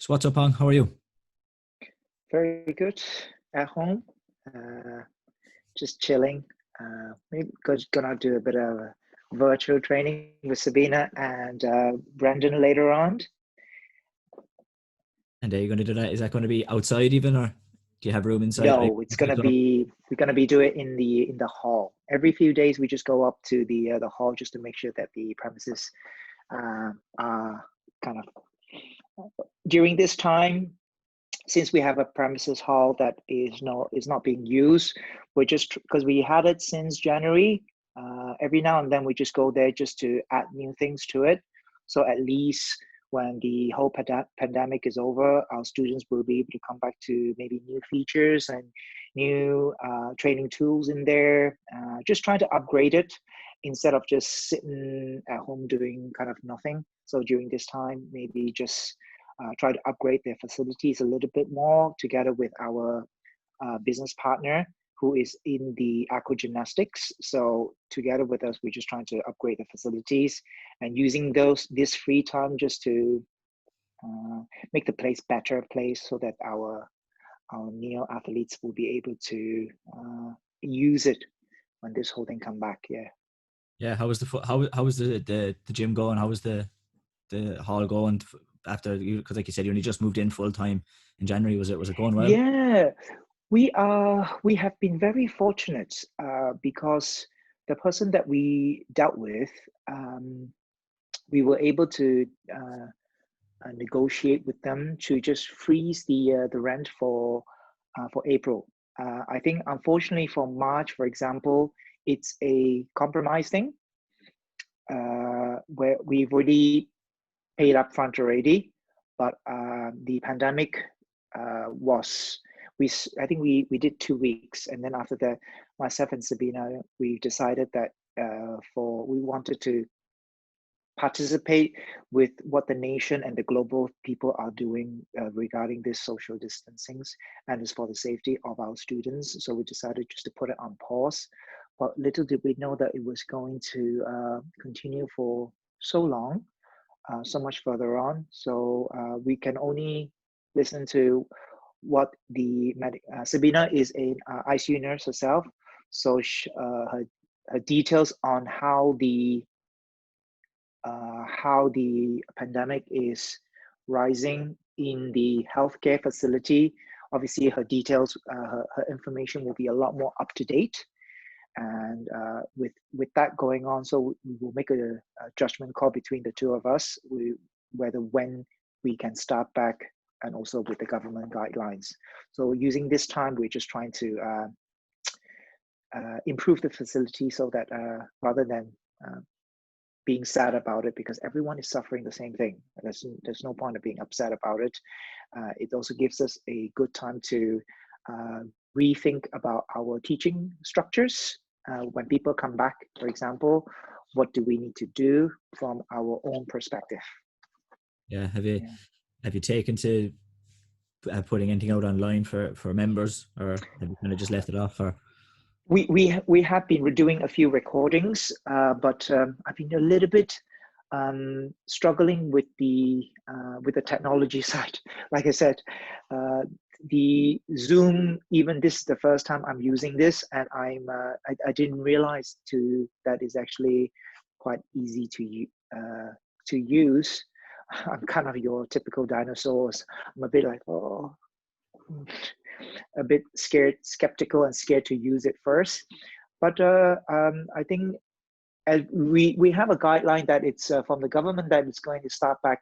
So what's up, Hong? How are you? Very good at home. Uh, just chilling. Maybe gonna do a bit of virtual training with Sabina and Brendan later on. And are you going to do that? Is that going to be outside even, or do you have room inside? Are you No, it's inside gonna club? be we're gonna be doing it in the hall. Every few days we just go up to the hall just to make sure that the premises are kind of during this time, since we have a premises hall that is not being used. We're just because we had it since January. Every now and then we just go there just to add new things to it. So at least when the whole pandemic is over, our students will be able to come back to maybe new features and new training tools in there. Just trying to upgrade it instead of just sitting at home doing kind of nothing. So during this time, maybe just try to upgrade their facilities a little bit more together with our business partner who is in the aqua gymnastics. So together with us, we're just trying to upgrade the facilities and using this free time just to make the place better place so that our neo athletes will be able to use it when this whole thing come back. Yeah. Yeah. How was how was the gym going? How was the hall going after you? Because like you said, you only just moved in full time in January. Was it going well? Yeah, we have been very fortunate because the person that we dealt with, um, we were able to negotiate with them to just freeze the rent for April. I think unfortunately for March, for example, it's a compromise thing where we've already paid up front already, but the pandemic was I think we did 2 weeks, and then after that, myself and Sabina, we decided that for we wanted to participate with what the nation and the global people are doing regarding this social distancing and it's for the safety of our students. So we decided just to put it on pause. But little did we know that it was going to continue for so long, so much further on. So we can only listen to what the Sabina is an ICU nurse herself. So her details on how the pandemic is rising in the healthcare facility. Obviously, her details, her information will be a lot more up to date. And with that going on, so we will make a judgment call between the two of us, whether when we can start back, and also with the government guidelines. So using this time, we're just trying to improve the facility so that rather than being sad about it, because everyone is suffering the same thing. There's no point of being upset about it. It also gives us a good time to rethink about our teaching structures. When people come back, for example, what do we need to do from our own perspective? Yeah. Yeah. Have you taken to putting anything out online for members, or have you kind of just left it off? Or We have been doing a few recordings, but I've been a little bit struggling with the technology side. Like I said, the Zoom. Even this is the first time I'm using this, and I didn't realize that is actually quite easy to use. I'm kind of your typical dinosaurs. I'm a bit like, oh, a bit scared, skeptical, and scared to use it first. But I think as we have a guideline that it's from the government that it's going to start back.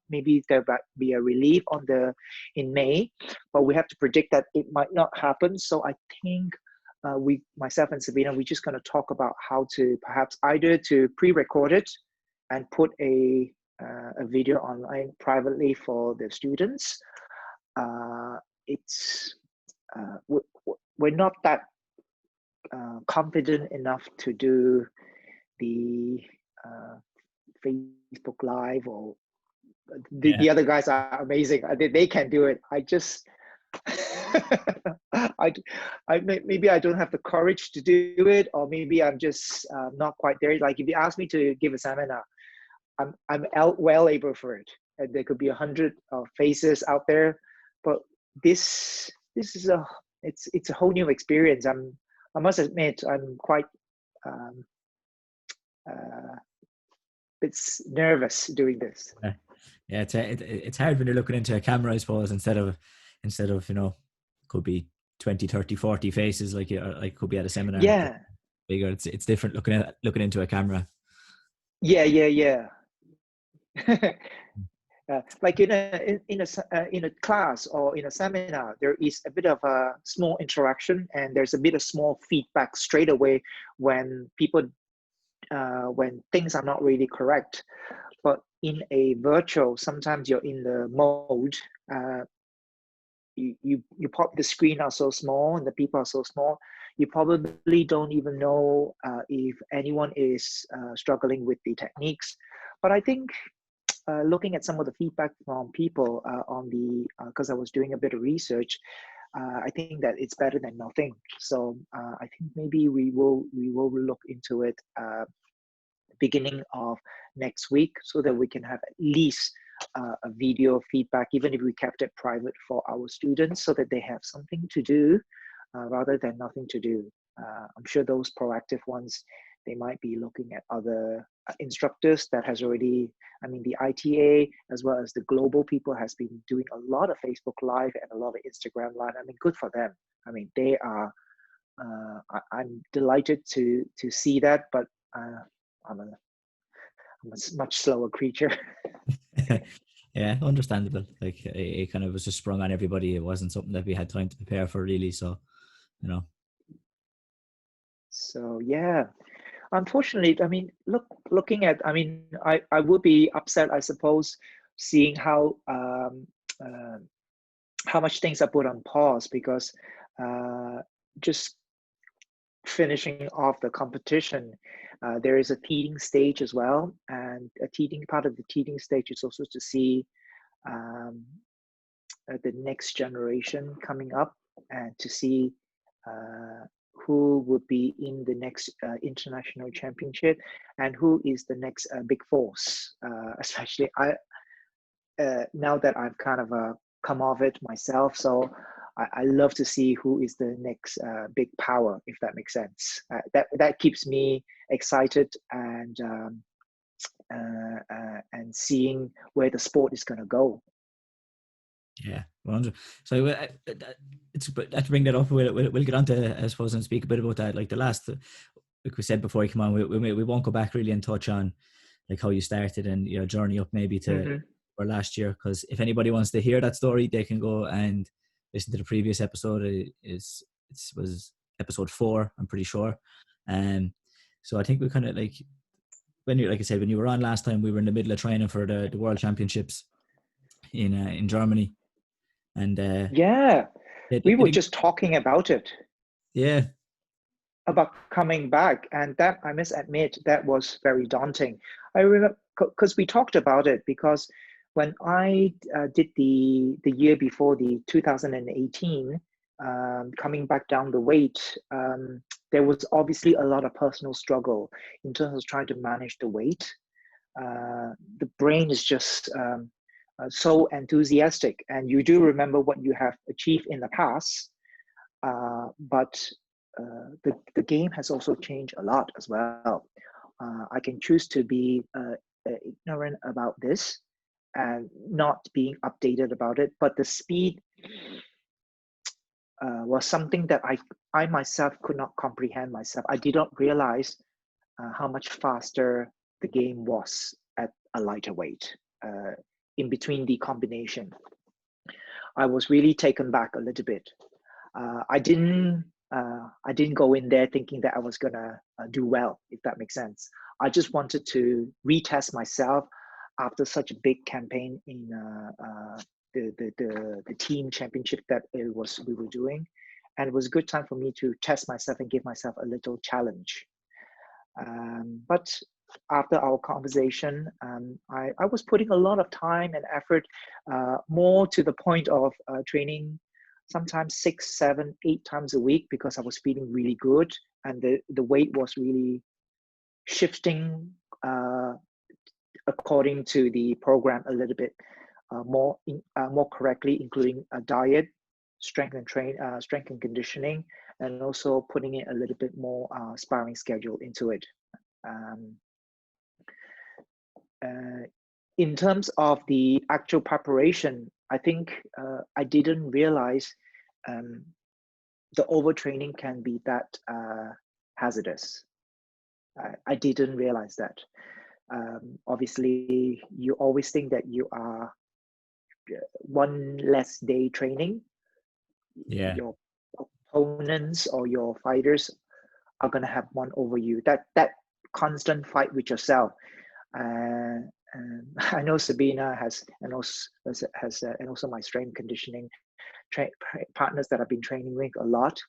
Maybe there might be a relief in May, but we have to predict that it might not happen. So I think myself and Sabina, we're just going to talk about how to perhaps either to pre-record it and put a video online privately for the students. It's we're not that confident enough to do the Facebook Live, or yeah, the other guys are amazing. They can do it. I just maybe I don't have the courage to do it, or maybe I'm just not quite there. Like if you ask me to give a seminar, I'm well able for it. and there could be 100 faces out there, but this is it's a whole new experience. I must admit I'm quite um, uh, it's nervous doing this. Yeah, it's hard when you're looking into a camera, I suppose, instead of could be 20, 30, 40 faces like could be at a seminar. It's Yeah, bigger. It's different looking into a camera. yeah. Like in a class or in a seminar, there is a bit of a small interaction, and there's a bit of small feedback straight away when people when things are not really correct. But in a virtual, sometimes you're in the mode. You pop the screen are so small and the people are so small. You probably don't even know if anyone is struggling with the techniques. But I think looking at some of the feedback from people on the because I was doing a bit of research, I think that it's better than nothing. So I think maybe we will look into it beginning of next week, so that we can have at least a video feedback, even if we kept it private for our students, so that they have something to do rather than nothing to do. I'm sure those proactive ones, they might be looking at other instructors that has already, I mean, the ITA as well as the global people has been doing a lot of Facebook Live and a lot of Instagram Live. I mean, good for them. I mean, they are, I'm delighted to see that, but I'm a much slower creature. Yeah, understandable. Like it kind of was just sprung on everybody. It wasn't something that we had time to prepare for, really. So, you know. So yeah, unfortunately, I mean, looking at, I mean, I would be upset, I suppose, seeing uh, how much things are put on pause, because just finishing off the competition, there is a teething stage as well, and a teething part of the teething stage is also to see um, the next generation coming up, and to see uh, who would be in the next international championship, and who is the next big force. Especially now that I've kind of come off it myself, so I love to see who is the next big power, if that makes sense. That keeps me excited, and seeing where the sport is going to go. Yeah, 100. So it's but to bring that up, we'll get on to, I suppose, and speak a bit about that. Like the last, like we said before you come on, we won't go back really and touch on like how you started and your journey up maybe to Mm-hmm. or last year, because if anybody wants to hear that story, they can go and listen to the previous episode. It was episode 4, I'm pretty sure. So I think we kind of like when you, like I said, when you were on last time, we were in the middle of training for the World Championships in Germany, and Yeah, we they were didn't, just talking about it, yeah, about coming back, and that, I must admit, that was very daunting. I remember because we talked about it, because when I did the year before, the 2018, coming back down the weight, there was obviously a lot of personal struggle in terms of trying to manage the weight. The brain is just so enthusiastic, and you do remember what you have achieved in the past, but the game has also changed a lot as well. I can choose to be ignorant about this and not being updated about it, but the speed was something that I myself could not comprehend myself. I did not realize how much faster the game was at a lighter weight. In between the combination, I was really taken back a little bit. I didn't go in there thinking that I was gonna do well, if that makes sense. I just wanted to retest myself after such a big campaign in the team championship that we were doing, and it was a good time for me to test myself and give myself a little challenge. But after our conversation, I was putting a lot of time and effort, more to the point of training sometimes 6, 7, 8 times a week, because I was feeling really good, and the weight was really shifting according to the program a little bit more correctly, including a diet, strength and conditioning, and also putting in a little bit more sparring schedule into it. In terms of the actual preparation, I think I didn't realize the overtraining can be that hazardous. I didn't realize that. Obviously, you always think that you are one less day training. Yeah. Your opponents or your fighters are going to have one over you. That constant fight with yourself. And I know Sabina has, and also my strength conditioning partners that I've been training with a lot,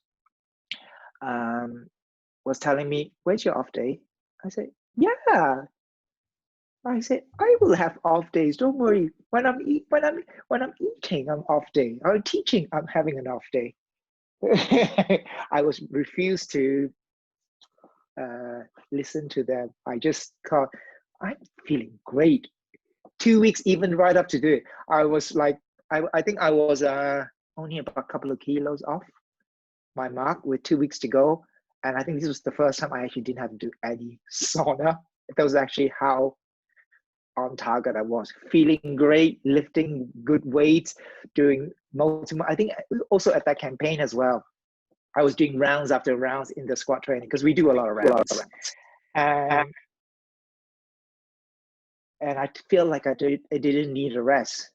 was telling me, "Where's your off day?" I said, "Yeah." I said, "I will have off days. Don't worry. When I'm eating, I'm off day. Or teaching, I'm having an off day." I was refused to listen to them. I just thought, I'm feeling great. 2 weeks, even right up to do it, I was like, I think I was only about a couple of kilos off my mark with 2 weeks to go. And I think this was the first time I actually didn't have to do any sauna. That was actually how on target I was. Feeling great, lifting good weights, doing multiple. I think also at that campaign as well, I was doing rounds after rounds in the squat training because we do a lot of rounds. And I feel like I didn't need a rest.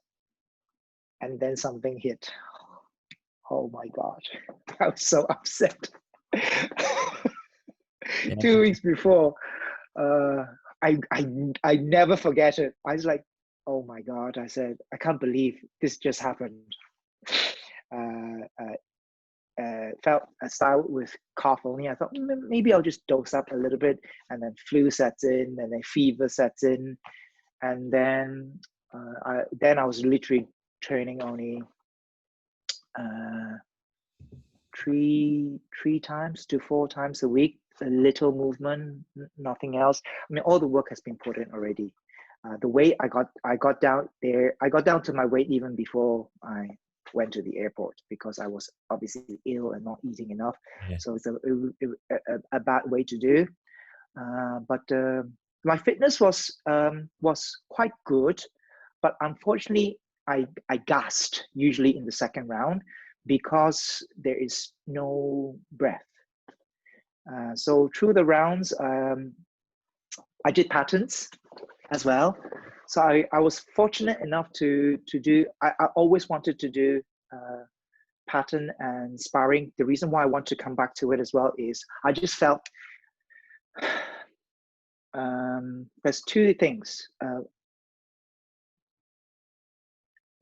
And then something hit. Oh my God. I was so upset. Yeah. 2 weeks before, I never forget it. I was like, oh my God. I said, I can't believe this just happened. Felt I started with cough only. I thought maybe I'll just dose up a little bit, and then flu sets in, and then fever sets in, and then I was literally training only three times to 4 times a week, a little movement, nothing else. I mean, all the work has been put in already. The weight I got down there, I got down to my weight even before I went to the airport because I was obviously ill and not eating enough. Yeah. So it's a bad way to do. But my fitness was quite good, but unfortunately I gasped usually in the second round because there is no breath. So through the rounds, I did patterns as well. So I was fortunate enough to do, I always wanted to do pattern and sparring. The reason why I want to come back to it as well is I just felt there's 2 things.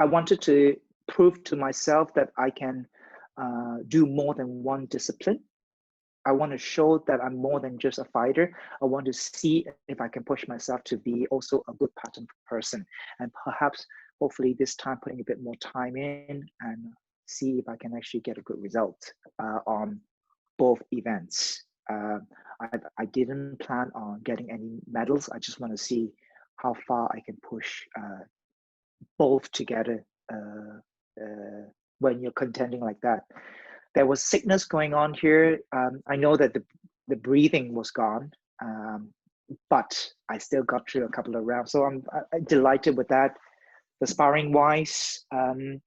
I wanted to prove to myself that I can do more than one discipline. I want to show that I'm more than just a fighter. I want to see if I can push myself to be also a good pattern person, and perhaps, hopefully, this time putting a bit more time in and see if I can actually get a good result on both events. I didn't plan on getting any medals. I just want to see how far I can push both together when you're contending like that. There was sickness going on here. I know that the breathing was gone, but I still got through a couple of rounds. So I'm delighted with that. The sparring wise, I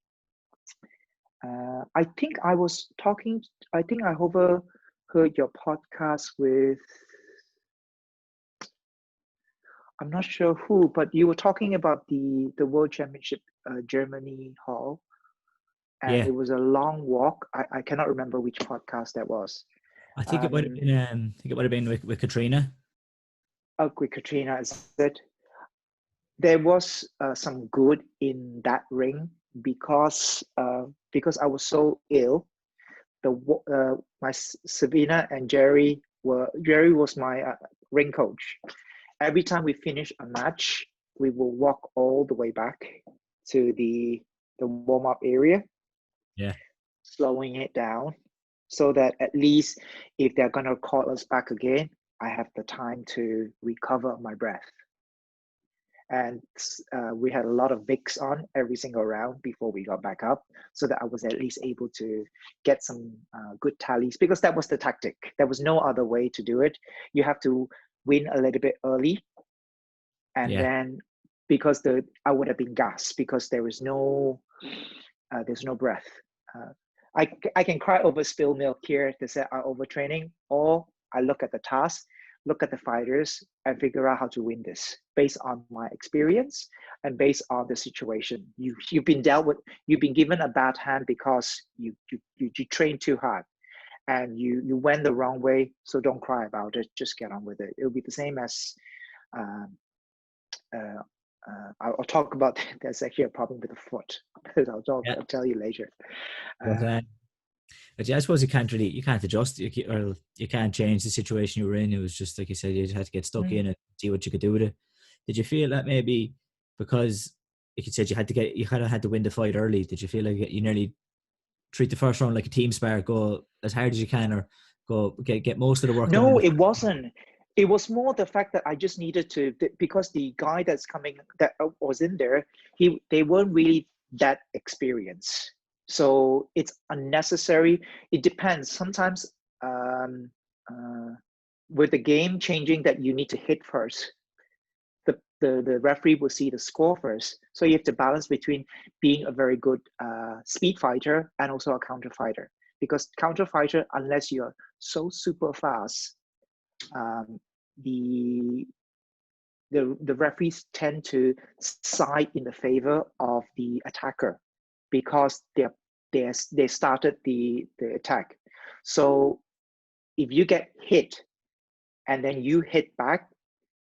think I was talking, I think I overheard your podcast with, I'm not sure who, but you were talking about the World Championship Germany hall. And it was a long walk. I cannot remember which podcast that was. I think it might have been. I think it might have been with Katrina. Oh, with Katrina, is it? There was some good in that ring because I was so ill. My Sabina and Jerry was my ring coach. Every time we finish a match, we will walk all the way back to the warm up area. Yeah. Slowing it down so that at least if they're going to call us back again, I have the time to recover my breath. and we had a lot of mix on every single round before we got back up, so that I was at least able to get some good tallies, because that was the tactic. There was no other way to do it. You have to win a little bit early, and Yeah. then because I would have been gassed because there's no breath. Uh, I can cry over spilled milk here to say I'm overtraining, or I look at the task, look at the fighters, and figure out how to win this based on my experience and based on the situation. You've been dealt with. You've been given a bad hand because you trained too hard and you went the wrong way. So don't cry about it. Just get on with it. It'll be the same as. Um, I'll talk about there's actually a problem with the foot. Yeah. I'll tell you later. But, but yeah, I suppose you can't adjust, or you can't change the situation you were in. It was just like you said, you just had to get stuck in and see what you could do with it. Did you feel that maybe because, like you said, you kind of had to win the fight early? Did you feel like you nearly treat the first round like a team sport, go as hard as you can, or go get most of the work done? No, it wasn't. It was more the fact that I just needed to, because the guy that was in there, they weren't really that experienced. So it's unnecessary. It depends. Sometimes with the game changing, that you need to hit first. The referee will see the score first. So you have to balance between being a very good speed fighter and also a counter fighter. Because counter fighter, unless you're so super fast, the referees tend to side in the favor of the attacker because they started the attack. So if you get hit and then you hit back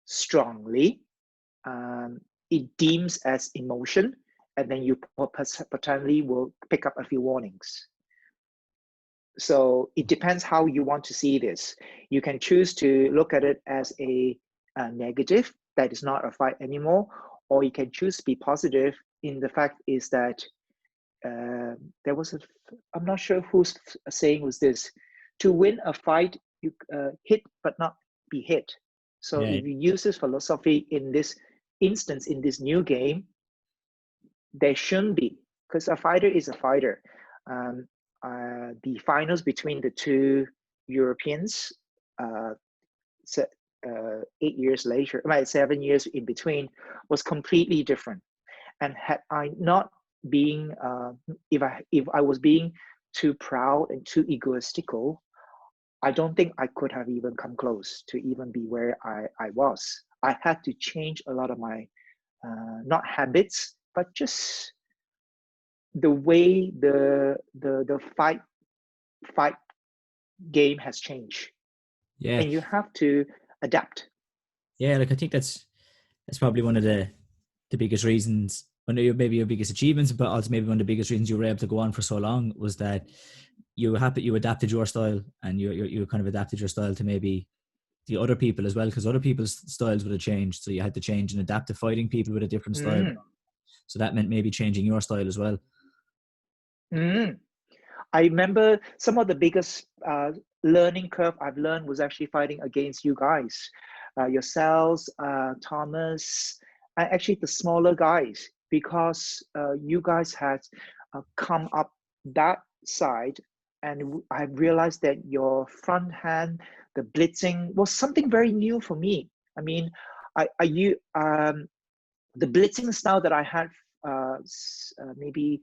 strongly, it deems as emotion, and then you potentially will pick up a few warnings. So it depends how you want to see this. You can choose to look at it as a negative, that is not a fight anymore, or you can choose to be positive in the fact is that there was I'm not sure whose saying was this, to win a fight, you hit but not be hit. So Yeah. if you use this philosophy in this instance, in this new game, there shouldn't be, because a fighter is a fighter. The finals between the two Europeans, 8 years later, right, 7 years in between, was completely different. And had I not being, if I was being too proud and too egoistical, I don't think I could have even come close to even be where I was. I had to change a lot of my, not habits, but just the way the fight game has changed. Yeah. And you have to adapt. Yeah, like I think that's probably one of the biggest reasons, one of maybe your biggest achievements, but also maybe one of the biggest reasons you were able to go on for so long, was that you adapted your style, and you kind of adapted your style to maybe the other people as well, because other people's styles would have changed, so you had to change and adapt to fighting people with a different style. So that meant maybe changing your style as well. I remember some of the biggest learning curve I've learned was actually fighting against you guys, yourselves, Thomas, and actually the smaller guys, because you guys had come up that side, and I realized that your front hand, the blitzing, was something very new for me. I mean, the blitzing style that I had maybe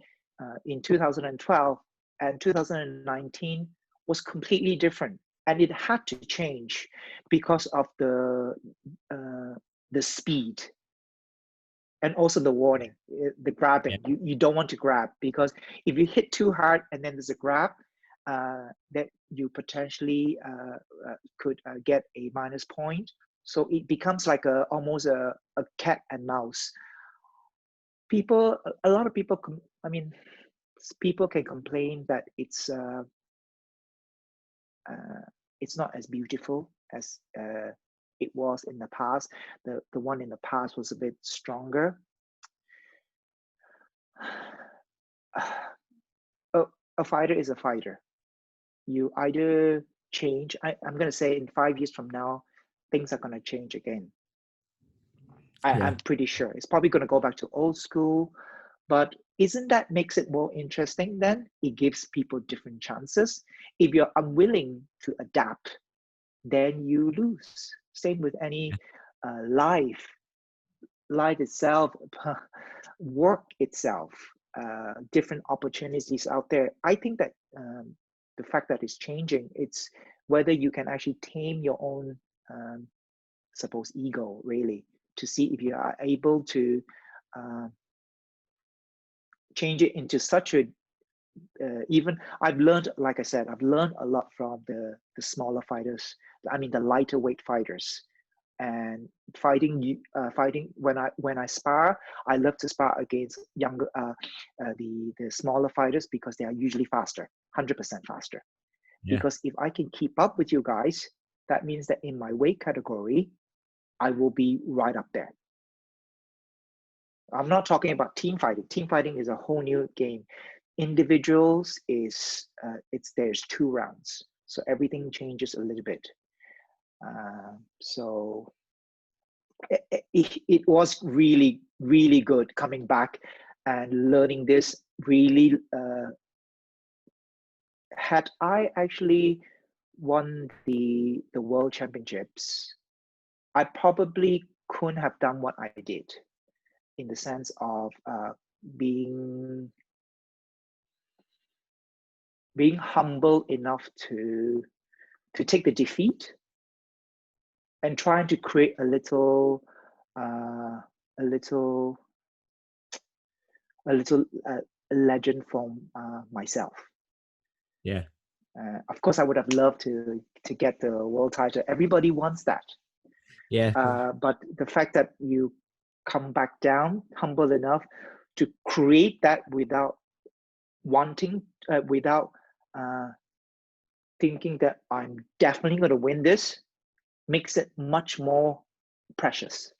in 2012 and 2019 was completely different, and it had to change because of the speed and also the warning, the grabbing. You don't want to grab, because if you hit too hard and then there's a grab, that you potentially could get a minus point. So it becomes like almost a cat and mouse. A lot of people, people can complain that it's not as beautiful as it was in the past. The one in the past was a bit stronger. A fighter is a fighter. You either change. I'm going to say in 5 years from now, things are going to change again. Yeah. I'm pretty sure it's probably going to go back to old school, but isn't that makes it more interesting then? It gives people different chances. If you're unwilling to adapt, then you lose. Same with any life, life itself, work itself, different opportunities out there. I think that the fact that it's changing, it's whether you can actually tame your own, suppose, ego, really, to see if you are able to uh, change it into such a even I've learned, like I said, I've learned a lot from the smaller fighters. I mean, the lighter weight fighters, and fighting when I spar, I love to spar against younger the smaller fighters because they are usually faster, 100% faster. Yeah. Because if I can keep up with you guys, that means that in my weight category, I will be right up there. I'm not talking about team fighting. Team fighting is a whole new game. Individuals is there's 2 rounds, so everything changes a little bit. So it was really really good coming back and learning this. Really, had I actually won the world championships, I probably couldn't have done what I did in the sense of being being humble enough to take the defeat and trying to create a little a little legend from myself. Yeah. Of course, I would have loved to get the world title. Everybody wants that, Yeah. but the fact that you come back down, humble enough to create that without wanting, without uh, thinking that I'm definitely going to win this, makes it much more precious.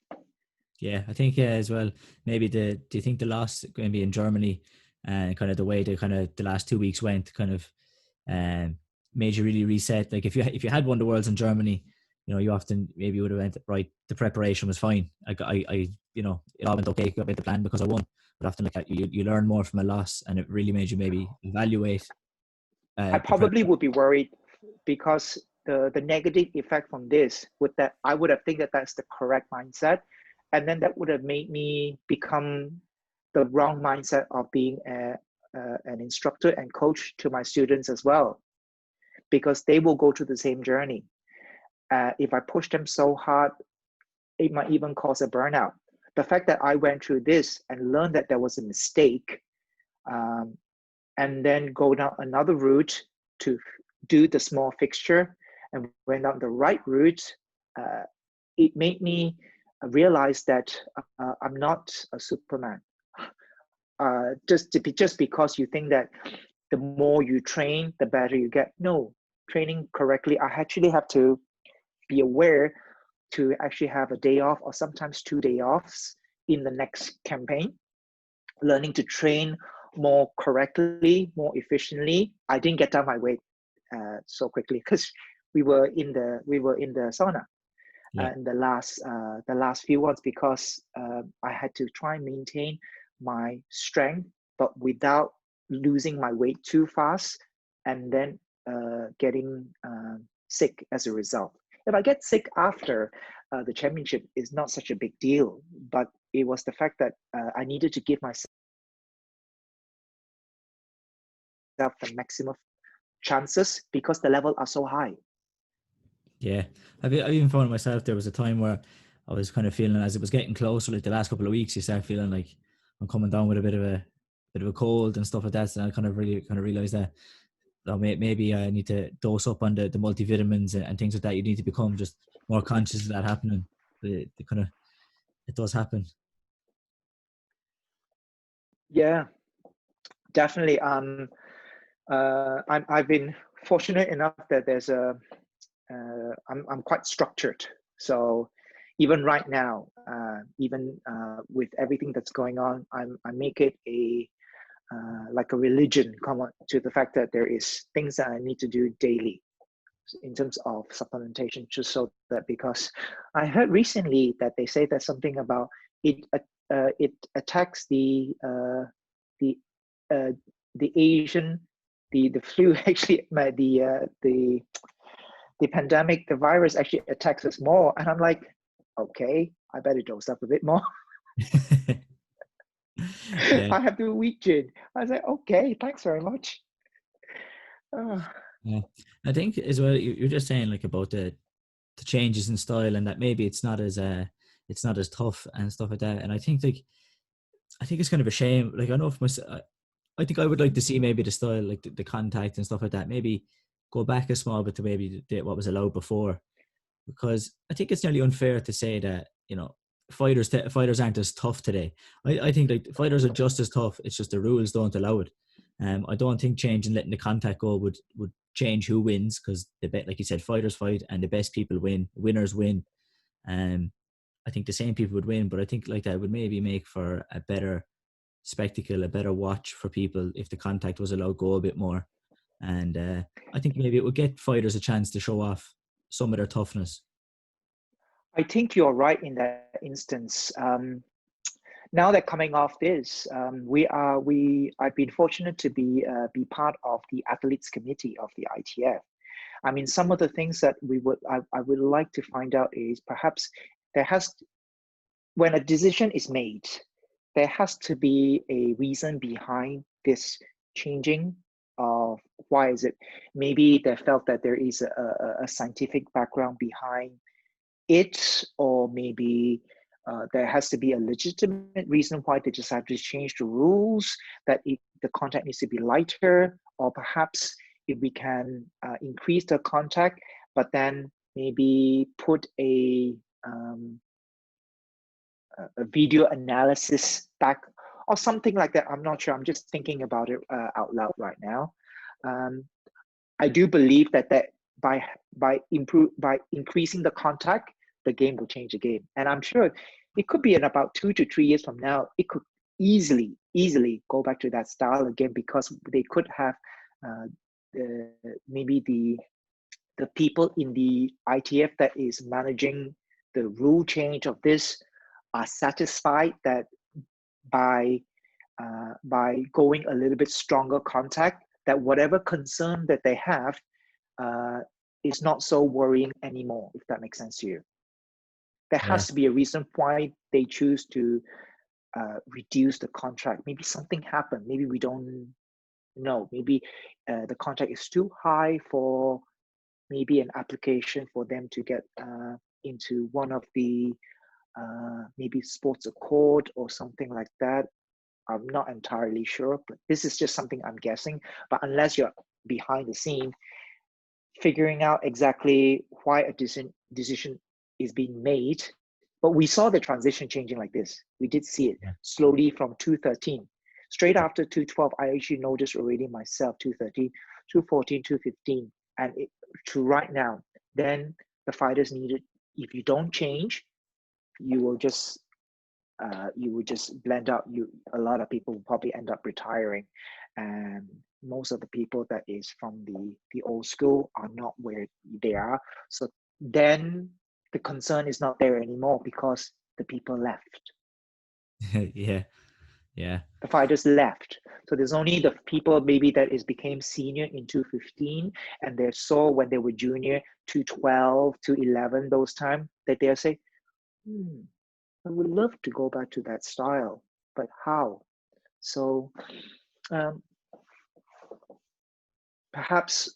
Yeah, I think as well. Maybe do you think the loss going to be in Germany and kind of the way the last 2 weeks went kind of made you really reset? Like if you had won the worlds in Germany, you often maybe would have went right. The preparation was fine. I it all went okay. Got the plan because I won. But often like you learn more from a loss, and it really made you maybe evaluate I the prep. probably would be worried because the negative effect from this would that I would have think that that's the correct mindset, and then that would have made me become the wrong mindset of being an instructor and coach to my students as well, because they will go through the same journey. If I push them so hard, it might even cause a burnout. The fact that I went through this and learned that there was a mistake, um, and then go down another route to do the small fixture and went down the right route, uh, it made me realize that I'm not a Superman. Just because you think that the more you train, the better you get. No, training correctly, I actually have to be aware to actually have a day off or sometimes 2 day offs in the next campaign, learning to train more correctly, more efficiently. I didn't get down my weight so quickly because we were in the sauna Yeah. in the last few months, because I had to try and maintain my strength, but without losing my weight too fast, and then getting sick as a result. If I get sick after the championship, is not such a big deal, but it was the fact that I needed to give myself the maximum chances because the level are so high. Yeah, I've even found myself. There was a time where I was kind of feeling as it was getting closer, like the last couple of weeks, you start feeling like I'm coming down with a bit of a cold and stuff like that. And I kind of realized that maybe I need to dose up on the multivitamins and things like that. You need to become just more conscious of that happening. The kind of it does happen. Yeah, definitely. I've been fortunate enough that I'm quite structured. So even right now, even with everything that's going on, I make it like a religion, come on, to the fact that there is things that I need to do daily. in terms of supplementation, just so that, because I heard recently that they say that something about it attacks the uh, the Asian, the flu actually, the pandemic, the virus actually attacks us more. And I'm like, okay, I better dose up a bit more. Yeah. I have to weak gin. I was like, okay, thanks very much. Yeah. I think as well, you're just saying like about the changes in style, and that maybe it's not as tough and stuff like that. And I think it's kind of a shame. Like I know for myself, I think I would like to see maybe the style, like the contact and stuff like that, maybe go back a small bit to maybe what was allowed before, because I think it's nearly unfair to say that, you know, fighters aren't as tough today. I think like fighters are just as tough. It's just the rules don't allow it. I don't think changing letting the contact go would change who wins, because the bet, like you said, fighters fight and the best people win. Winners win. Um, I think the same people would win, but I think like that would maybe make for a better spectacle, a better watch for people if the contact was allowed go a bit more. And I think maybe it would get fighters a chance to show off some of their toughness. I think you're right in that instance. Now that coming off this, I've been fortunate to be part of the athletes committee of the ITF. I mean, some of the things that I would like to find out is perhaps there has, when a decision is made, there has to be a reason behind this changing of why is it. Maybe they felt that there is a scientific background behind it, or maybe there has to be a legitimate reason why they decided to change the rules, that the contact needs to be lighter, or perhaps if we can increase the contact, but then maybe put a video analysis back or something like that. I'm not sure. I'm just thinking about it out loud right now. Um, I do believe that by increasing the contact, the game will change again. And I'm sure it could be in about 2 to 3 years from now, it could easily go back to that style again, because they could have uh, maybe the people in the ITF that is managing the rule change of this are satisfied that by going a little bit stronger contact, that whatever concern that they have uh, is not so worrying anymore, if that makes sense to you. There Yeah. has to be a reason why they choose to reduce the contract. Maybe something happened. Maybe we don't know. Maybe the contract is too high for maybe an application for them to get into one of the maybe sports accord or something like that. I'm not entirely sure, but this is just something I'm guessing. But unless you're behind the scene, figuring out exactly why a decision is being made. But we saw the transition changing like this. We did see it Yeah. slowly from 213. Straight after 212, I actually noticed already myself, 213, 214, 215, and to right now. Then the fighters needed, if you don't change, you will just blend out. A lot of people will probably end up retiring, and most of the people that is from the old school are not where they are. So then the concern is not there anymore, because the people left, Yeah. Yeah. the fighters left. So there's only the people maybe that is became senior in 215, and they saw when they were junior, 212, 211, those time, that they'll say, I would love to go back to that style, but how? So um, perhaps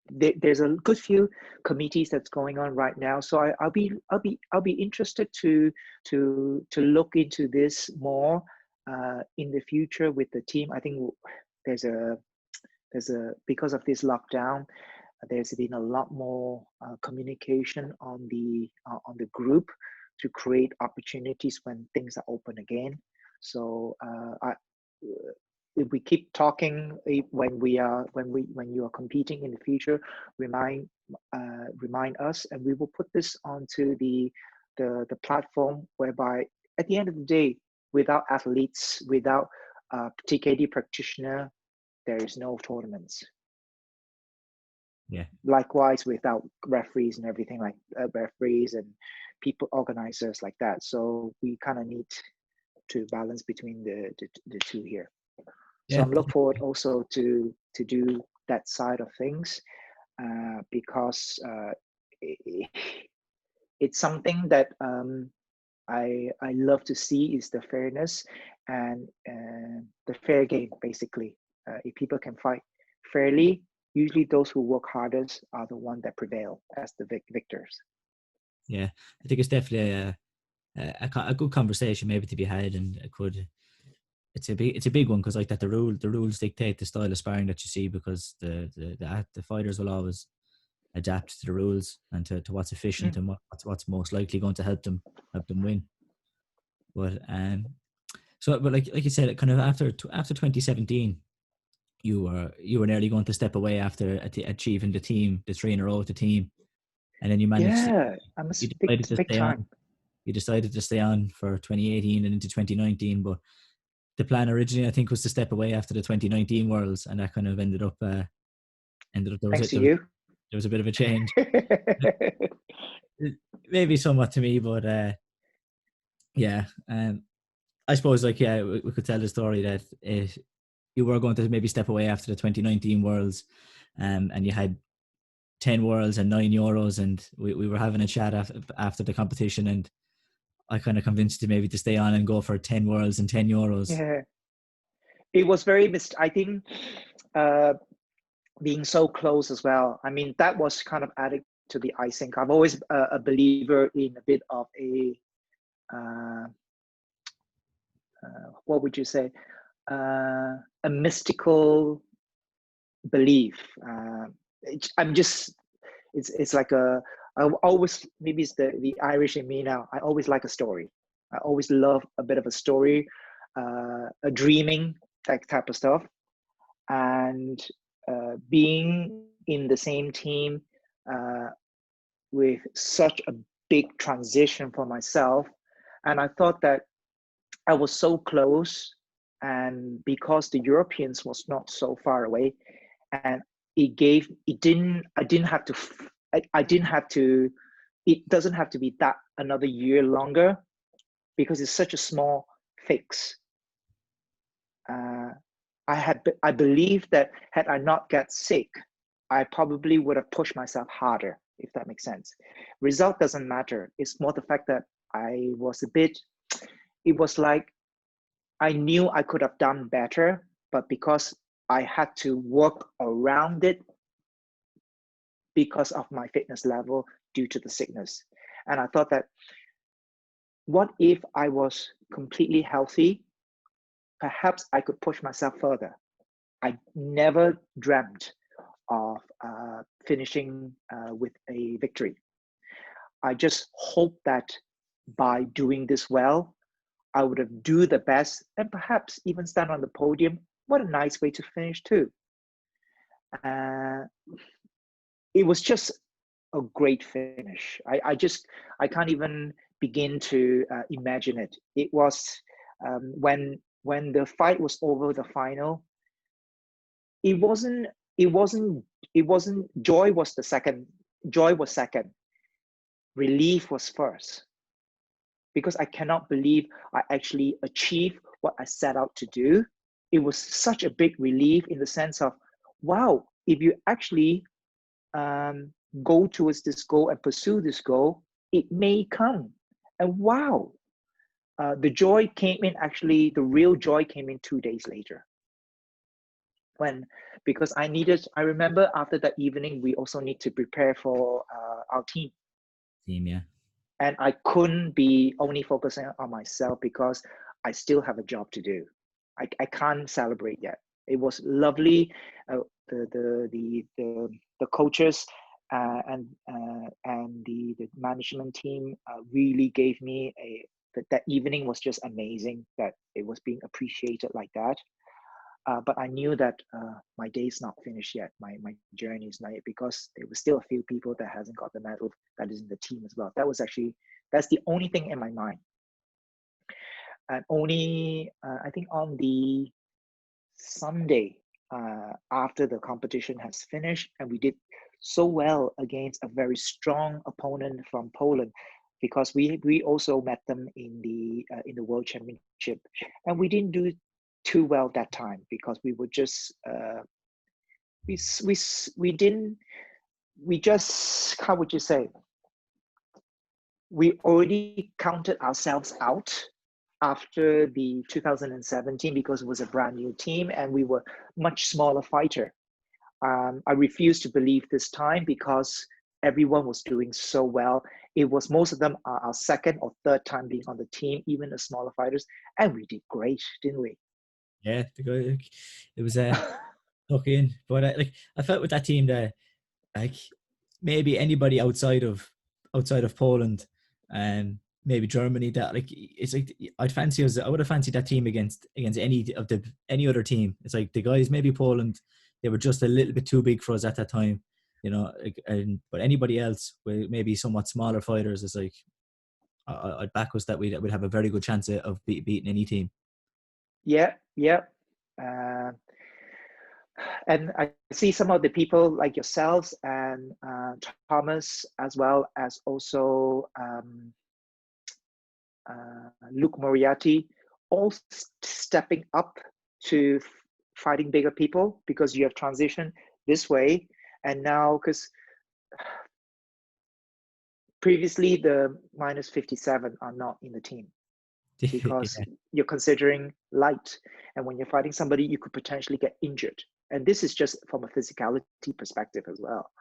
there's a good few committees that's going on right now. So I'll be interested to look into this more in the future with the team. I think there's a because of this lockdown, there's been a lot more communication on the group to create opportunities when things are open again. So if we keep talking, when you are competing in the future, remind us, and we will put this onto the platform, whereby at the end of the day, without athletes, without TKD practitioner, there is no tournaments. Yeah. Likewise, without referees and everything, like referees and people organizers like that. So we kind of need to balance between the two here. So Yeah. I'm look forward also to do that side of things, because it, it's something that I love to see is the fairness and the fair game. Basically, if people can fight fairly, usually those who work hardest are the one that prevail as the victors. Yeah. I think it's definitely a good conversation maybe to be had, and it could. It's a big one because like that the rules dictate the style of sparring that you see, because the fighters will always adapt to the rules and to what's efficient Mm. and what's most likely going to help them win. But but like you said, kind of after 2017, you were nearly going to step away after achieving the 3 in a row with the team, and then you managed to, Yeah, I'm a you big decided to big stay time. on. You decided to stay on for 2018 and into 2019, but the plan originally, I think, was to step away after the 2019 Worlds, and that kind of ended up Thanks to you. there was a bit of a change. Maybe somewhat to me, but yeah. I suppose like yeah, we could tell the story that you were going to maybe step away after the 2019 Worlds, and you had 10 Worlds and 9 Euros, and we were having a chat after the competition, and I kind of convinced you maybe to stay on and go for 10 Worlds and 10 Euros. Yeah, it was very I think uh, being so close as well. I mean, that was kind of added to the icing. I'm always a believer in a bit of uh, what would you say, a mystical belief. I'm just, it's like I always, maybe it's the Irish in me now. I always like a story. I always love a bit of a story, a dreaming, that type of stuff. And being in the same team uh, with such a big transition for myself, and I thought that I was so close, and because the Europeans was not so far away, and it didn't I didn't have to I didn't have to, it doesn't have to be that another year longer, because it's such a small fix. Uh, I believe that had I not get sick, I probably would have pushed myself harder, if that makes sense. Result doesn't matter. It's more the fact that I was a bit, it was like I knew I could have done better, but because I had to work around it because of my fitness level due to the sickness. And I thought that, what if I was completely healthy? Perhaps I could push myself further. I never dreamt of finishing with a victory. I just hope that by doing this well, I would have do the best and perhaps even stand on the podium. What a nice way to finish too. Uh, it was just a great finish. I can't even begin to imagine it. It was when the fight was over, the final. It wasn't. It wasn't. It wasn't. Joy was the second. Joy was second. Relief was first, because I cannot believe I actually achieved what I set out to do. It was such a big relief in the sense of, wow, if you actually um, go towards this goal and pursue this goal, it may come. And wow, the joy came in, actually, the real joy came in 2 days later. When, because I remember after that evening, we also need to prepare for our team. Team, yeah. And I couldn't be only focusing on myself because I still have a job to do. I can't celebrate yet. It was lovely. The coaches and the management team really gave me that evening was just amazing, that it was being appreciated like that. But I knew that my day's not finished yet. My journey is not yet, because there was still a few people that hasn't got the medal that is in the team as well. That's the only thing in my mind. And only I think on the Sunday after the competition has finished, and we did so well against a very strong opponent from Poland, because we also met them in the World Championship, and we didn't do too well that time because we were just we didn't we just, how would you say, we already counted ourselves out after the 2017 because it was a brand new team and we were much smaller fighter. I refuse to believe this time because everyone was doing so well. It was most of them are our second or third time being on the team, even the smaller fighters, and we did great, didn't we? Yeah, the guy, it was stuck in. But like I felt with that team that like maybe anybody outside of Poland and maybe Germany, that like it's like I would have fancied that team against any other team. It's like the guys, maybe Poland, they were just a little bit too big for us at that time, you know. Like, but anybody else with maybe somewhat smaller fighters, it's like I'd back us that we'd have a very good chance of beating any team. Yeah, yeah. Uh, and I see some of the people like yourselves and Thomas, as well as also Luke Moriarty, all stepping up to fighting bigger people because you have transitioned this way. And now, because previously the minus 57 are not in the team because Yeah, you're considering light. And when you're fighting somebody, you could potentially get injured. And this is just from a physicality perspective as well.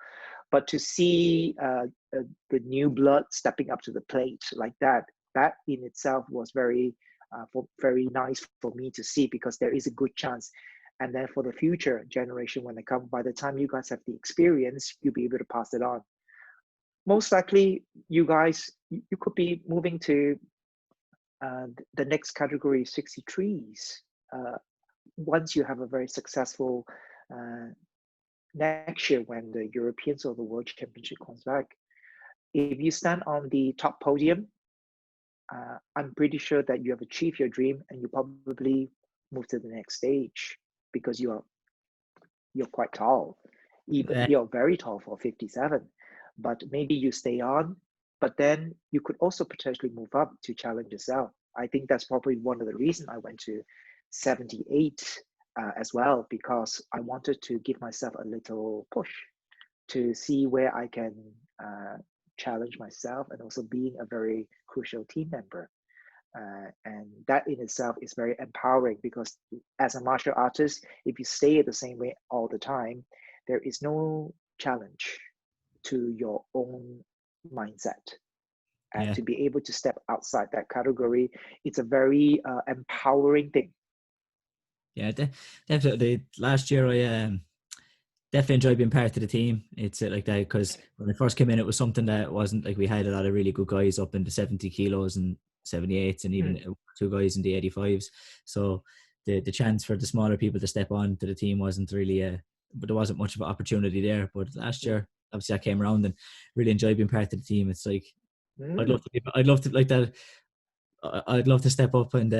But to see the new blood stepping up to the plate like that, that in itself was very nice for me to see, because there is a good chance. And then for the future generation, when they come, by the time you guys have the experience, you'll be able to pass it on. Most likely, you guys, you could be moving to the next category, 63s. Once you have a very successful next year when the Europeans or the World Championship comes back, if you stand on the top podium, I'm pretty sure that you have achieved your dream and you probably move to the next stage because you're quite tall. Even yeah, you're very tall for 57, but maybe you stay on, but then you could also potentially move up to challenge yourself. I think that's probably one of the reasons I went to 78 as well, because I wanted to give myself a little push to see where I can challenge myself and also being a very crucial team member. And that in itself is very empowering because as a martial artist, if you stay the same way all the time, there is no challenge to your own mindset. And yeah. to be able to step outside that category, it's a very empowering thing. Yeah, definitely. Last year, I definitely enjoyed being part of the team. It's like that because when I first came in, it was something that wasn't like we had a lot of really good guys up in the 70 kilos and 78s, and even Mm, two guys in the 85s. So the chance for the smaller people to step on to the team wasn't really but there wasn't much of an opportunity there. But last mm, year, obviously, I came around and really enjoyed being part of the team. It's like mm. I'd love to like that. I'd love to step up and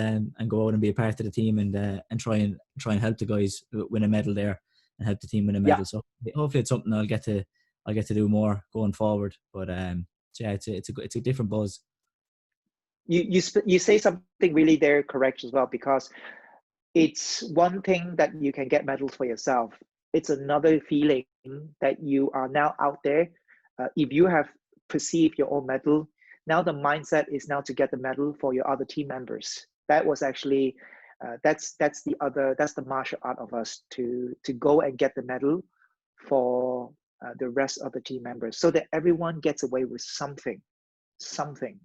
go out and be a part of the team and try and help the guys win a medal there and help the team win a Yeah, medal. So hopefully it's something I'll get to do more going forward. But so yeah, it's a different buzz. you say something really there correct as well, because it's one thing that you can get medals for yourself. It's another feeling that you are now out there. If you have perceived your own medal, now the mindset is now to get the medal for your other team members. That was actually that's the martial art of us to go and get the medal for the rest of the team members, so that everyone gets away with something,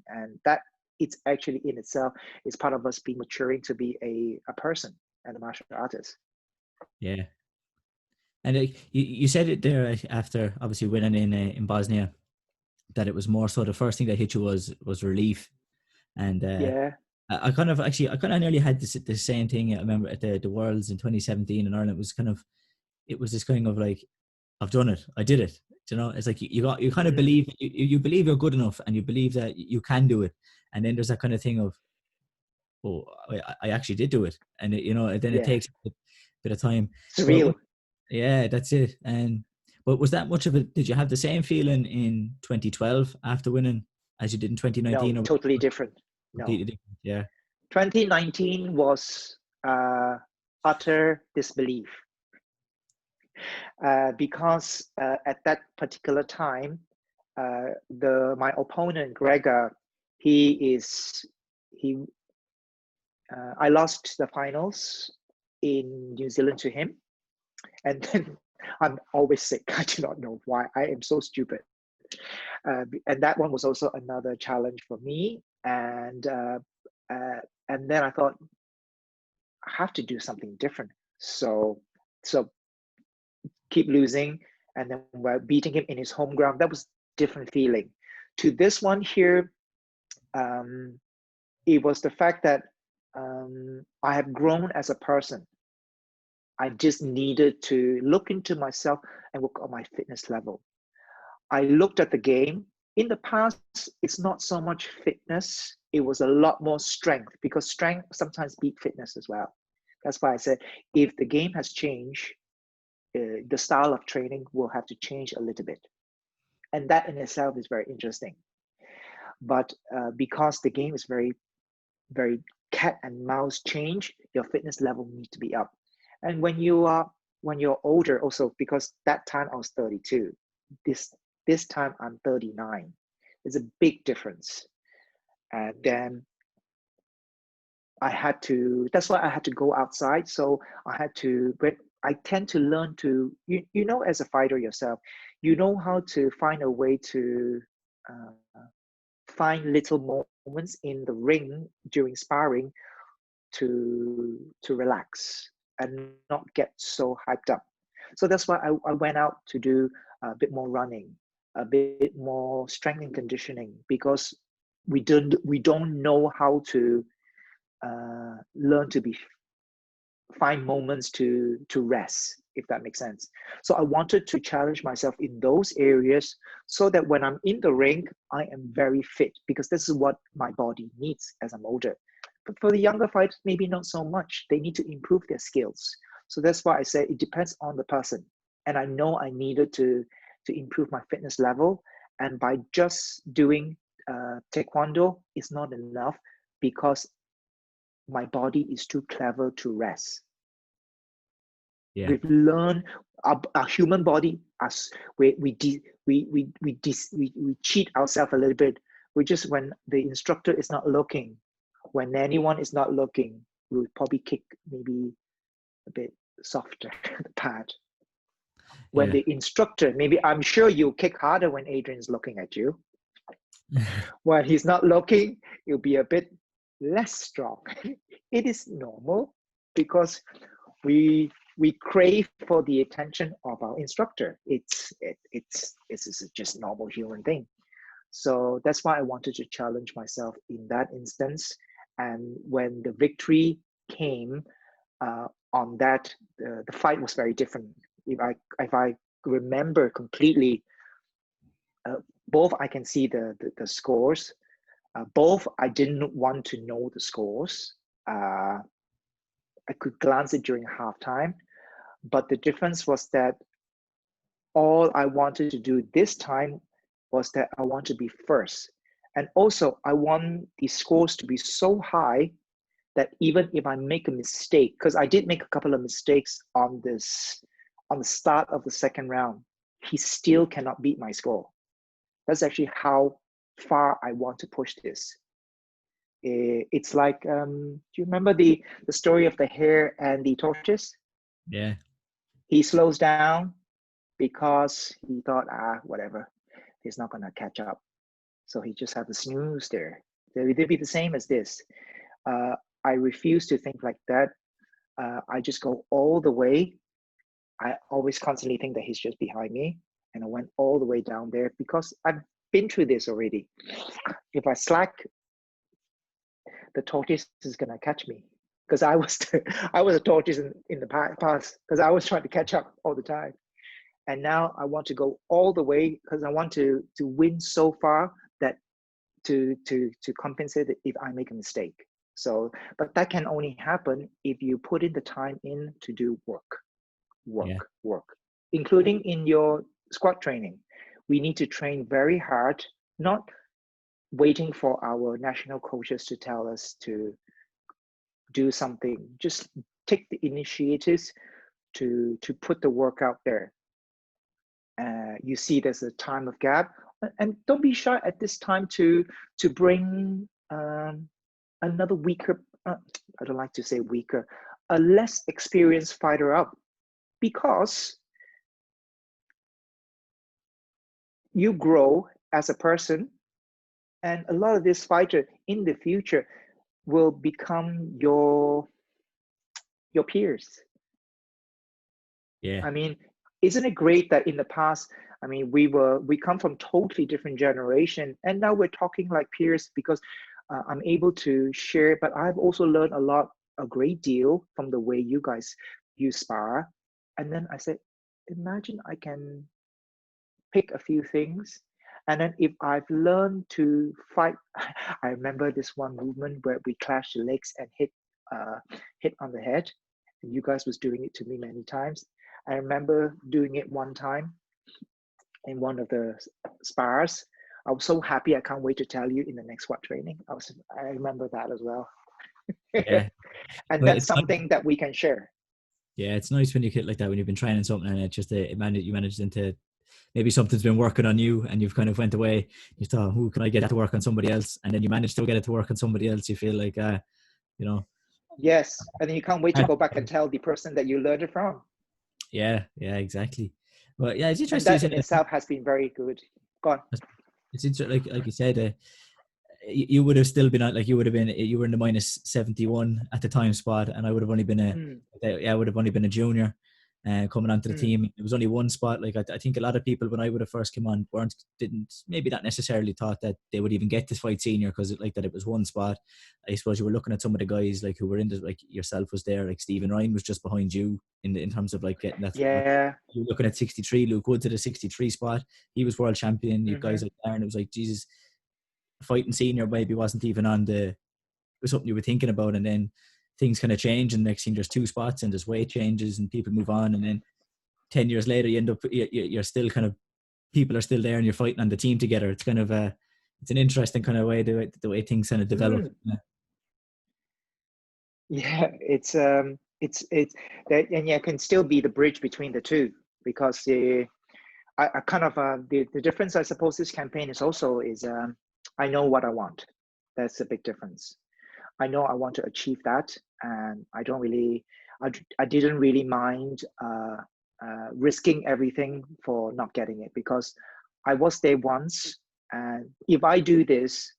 and that it's actually in itself is part of us being maturing to be a person and a martial artist. Yeah, and you said it there after obviously winning in Bosnia that it was more so the first thing that hit you was relief. And Yeah, I kind of actually I kind of nearly had the same thing. I remember at the Worlds in 2017 in Ireland. It was this kind of like, I've done it. I did it. You know, it's like you kind of mm, believe you believe you're good enough and you believe that you can do it. And then there's that kind of thing of, oh, I actually did do it. And then it yeah, takes a bit of time. But surreal. yeah, that's it. And But was that much of it? Did you have the same feeling in 2012 after winning as you did in 2019? No, Or totally different. completely No, different? Yeah. 2019 was utter disbelief because at that particular time, my opponent Gregor, he I lost the finals in New Zealand to him, and then I'm always sick. I do not know why. I am so stupid. And that one was also another challenge for me. And then I thought I have to do something different. So keep losing, and then we're beating him in his home ground. That was different feeling. To this one here, it was the fact that I have grown as a person. I just needed to look into myself and work on my fitness level. I looked at the game. In the past, it's not so much fitness. It was a lot more strength, because strength sometimes beat fitness as well. That's why I said, if the game has changed, the style of training will have to change a little bit. And that in itself is very interesting. But because the game is very, very cat and mouse change, your fitness level needs to be up. And when you're older also, because that time I was 32, this time I'm 39. It's a big difference. And then that's why I had to go outside. So I tend to learn to, you know, as a fighter yourself, you know how to find a way to find little moments in the ring during sparring to relax and not get so hyped up. So that's why I went out to do a bit more running, a bit more strength and conditioning, because we don't know how to learn to find moments to rest, if that makes sense. So I wanted to challenge myself in those areas so that when I'm in the ring, I am very fit, because this is what my body needs as I'm older. But for the younger fighters, maybe not so much. They need to improve their skills. So that's why I say it depends on the person. And I know I needed to improve my fitness level. And by just doing taekwondo is not enough, because my body is too clever to rest. Yeah. We've learned our human body, us we cheat ourselves a little bit. We just, when the instructor is not looking, when anyone is not looking, we'll probably kick maybe a bit softer the pad. When Yeah. the instructor, maybe I'm sure you'll kick harder when Adrian's looking at you. When he's not looking, you'll be a bit less strong. It is normal, because we crave for the attention of our instructor. It's just normal human thing. So that's why I wanted to challenge myself in that instance. And when the victory came on that, the fight was very different. If I remember completely, both I can see the scores. Both I didn't want to know the scores. I could glance it during halftime, but the difference was that all I wanted to do this time was that I want to be first. And also I want the scores to be so high that even if I make a mistake, because I did make a couple of mistakes on the start of the second round, he still cannot beat my score. That's actually how far I want to push this. It's like, do you remember the story of the hare and the tortoise? Yeah. He slows down because he thought, whatever, he's not going to catch up. So he just had to snooze there. They'll be the same as this. I refuse to think like that. I just go all the way. I always constantly think that he's just behind me. And I went all the way down there because I've been through this already. If I slack, the tortoise is going to catch me. Because I was a tortoise in the past, because I was trying to catch up all the time. And now I want to go all the way, because I want to win so far that to compensate if I make a mistake. So, but that can only happen if you put in the time in to do work, Yeah. including in your squad training. We need to train very hard, not waiting for our national coaches to tell us to do something. Just take the initiatives to put the work out there. You see there's a time of gap, and don't be shy at this time to bring another weaker, I don't like to say weaker, a less experienced fighter up, because you grow as a person, and a lot of this fighter in the future will become your peers. Yeah. I mean, isn't it great that in the past, I mean, we come from totally different generation, and now we're talking like peers, because I'm able to share, but I've also learned a great deal from the way you guys spar. And then I said, imagine I can pick a few things. And then if I've learned to fight, I remember this one movement where we clashed the legs and hit on the head. And you guys was doing it to me many times. I remember doing it one time in one of the spars. I was so happy. I can't wait to tell you in the next SWAT training. I remember that as well. Yeah. And Well, that's something that we can share. Yeah, it's nice when you get like that, when you've been training something and it just you managed into, maybe something's been working on you and you've kind of went away, you thought, who can I get to work on somebody else? And then you managed to get it to work on somebody else. You feel like, you know. Yes, and then you can't wait to go back and tell the person that you learned it from. Yeah, exactly. But yeah, it's And interesting. that in itself has been very good. Go on. It's interesting, like you said, you would have still been like, you were in the minus 71 at the time spot, and I would have only been I would have only been a junior coming onto the team. It was only one spot. Like I think a lot of people when I would have first come on didn't maybe not necessarily thought that they would even get to fight senior, because it was one spot. I suppose you were looking at some of the guys like who were in the, like yourself was there, like Stephen Ryan was just behind you in terms of like getting that. Yeah. You're looking at 63. Luke Woods at a 63 spot. He was world champion. You guys like there, and it was like, Jesus, fighting senior maybe wasn't even it was something you were thinking about. And then things kind of change, and next thing there's two spots and there's weight changes and people move on, and then 10 years later you end up, you're still kind of, people are still there and you're fighting on the team together. It's kind of it's an interesting kind of way, the way things kind of develop. Yeah, it's that, and yeah, can still be the bridge between the two, because I kind of the difference, I suppose, this campaign is also is I know what I want. That's a big difference. I know I want to achieve that, and I didn't really mind risking everything for not getting it, because I was there once, and if I do this,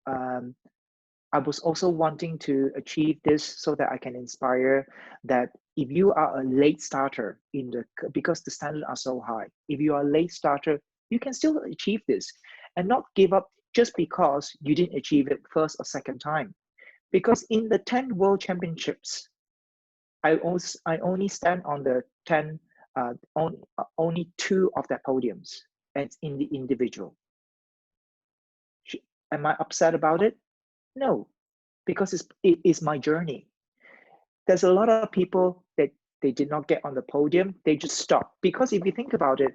I was also wanting to achieve this so that I can inspire that if you are a late starter because the standards are so high, if you are a late starter, you can still achieve this and not give up just because you didn't achieve it first or second time. Because in the 10 World Championships, I only stand on the 10, only 2 of the podiums, and it's in the individual. Am I upset about it? No, because it is my journey. There's a lot of people that they did not get on the podium. They just stopped. Because if you think about it,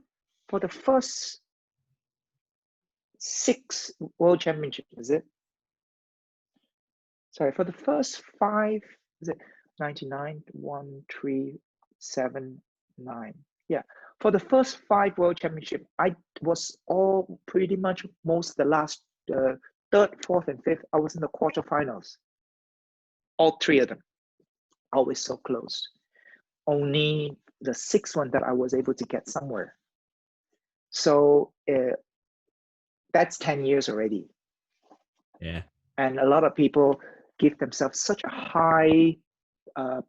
for the first 6 World Championships, for the first 5, is it 99, 1, 3, 7, 9? Yeah, for the first 5 World Championship, I was all pretty much most of the last 3rd, 4th, and 5th. I was in the quarterfinals. All 3 of them, always so close. Only the 6th one that I was able to get somewhere. So that's 10 years already. Yeah. And a lot of people give themselves such a high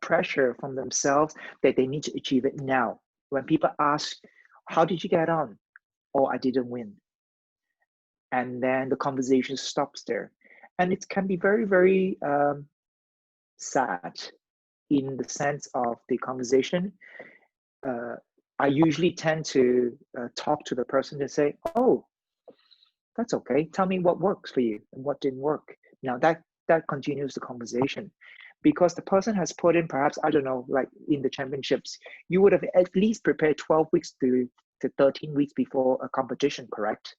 pressure from themselves that they need to achieve it now. When people ask, how did you get on? Oh, I didn't win. And then the conversation stops there. And it can be very, very sad in the sense of the conversation. I usually tend to talk to the person to say, oh, that's okay. Tell me what works for you and what didn't work. Now that continues the conversation, because the person has put in, perhaps, I don't know, like in the championships, you would have at least prepared 12 weeks to to 13 weeks before a competition, correct?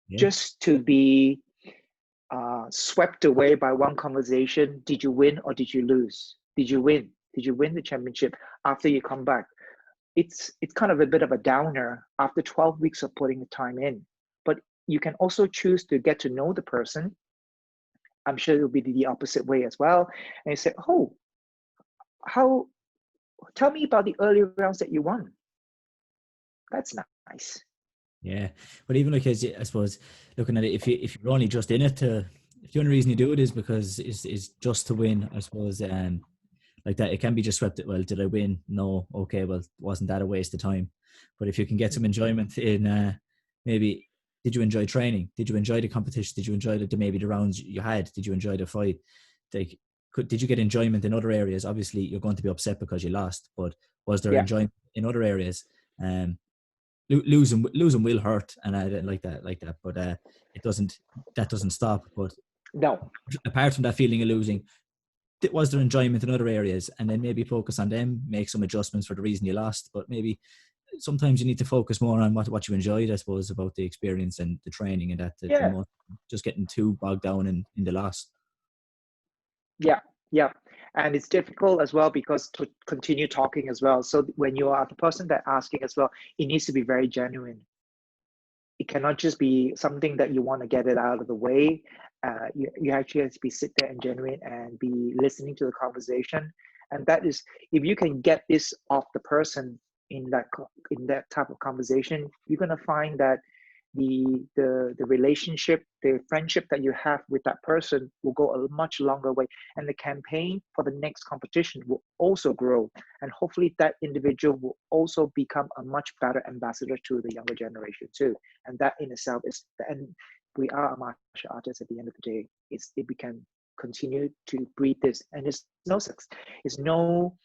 Yeah. Just to be swept away by one conversation. Did you win or did you lose? Did you win? Did you win the championship after you come back? It's kind of a bit of a downer after 12 weeks of putting the time in. But you can also choose to get to know the person. I'm sure it'll be the opposite way as well. And you say, oh, tell me about the early rounds that you won. That's nice. Yeah, but even like, as I suppose, looking at it, if you're only just in it if the only reason you do it is because is just to win, I suppose, like that, it can be just swept. Well, did I win? No. Okay, well, wasn't that a waste of time? But if you can get some enjoyment in, maybe, did you enjoy training? Did you enjoy the competition? Did you enjoy maybe the rounds you had? Did you enjoy the fight? Like, did you get enjoyment in other areas? Obviously, you're going to be upset because you lost, but was there Yeah. enjoyment in other areas? Losing will hurt, and I didn't like that, but that doesn't stop. But No. apart from that feeling of losing, was there enjoyment in other areas? And then maybe focus on them, make some adjustments for the reason you lost. But maybe sometimes you need to focus more on what you enjoyed, I suppose, about the experience and the training, and that the Yeah. most, just getting too bogged down in the loss. Yeah. Yeah. And it's difficult as well because to continue talking as well. So when you are the person that asking as well, it needs to be very genuine. It cannot just be something that you want to get it out of the way. You actually have to be sit there and genuine and be listening to the conversation. And that is, if you can get this off the person in that type of conversation, you're gonna find that the relationship, the friendship that you have with that person will go a much longer way, and the campaign for the next competition will also grow, and hopefully that individual will also become a much better ambassador to the younger generation too. And that in itself is, and we are a martial artist at the end of the day. If we can continue to breed this, and it's no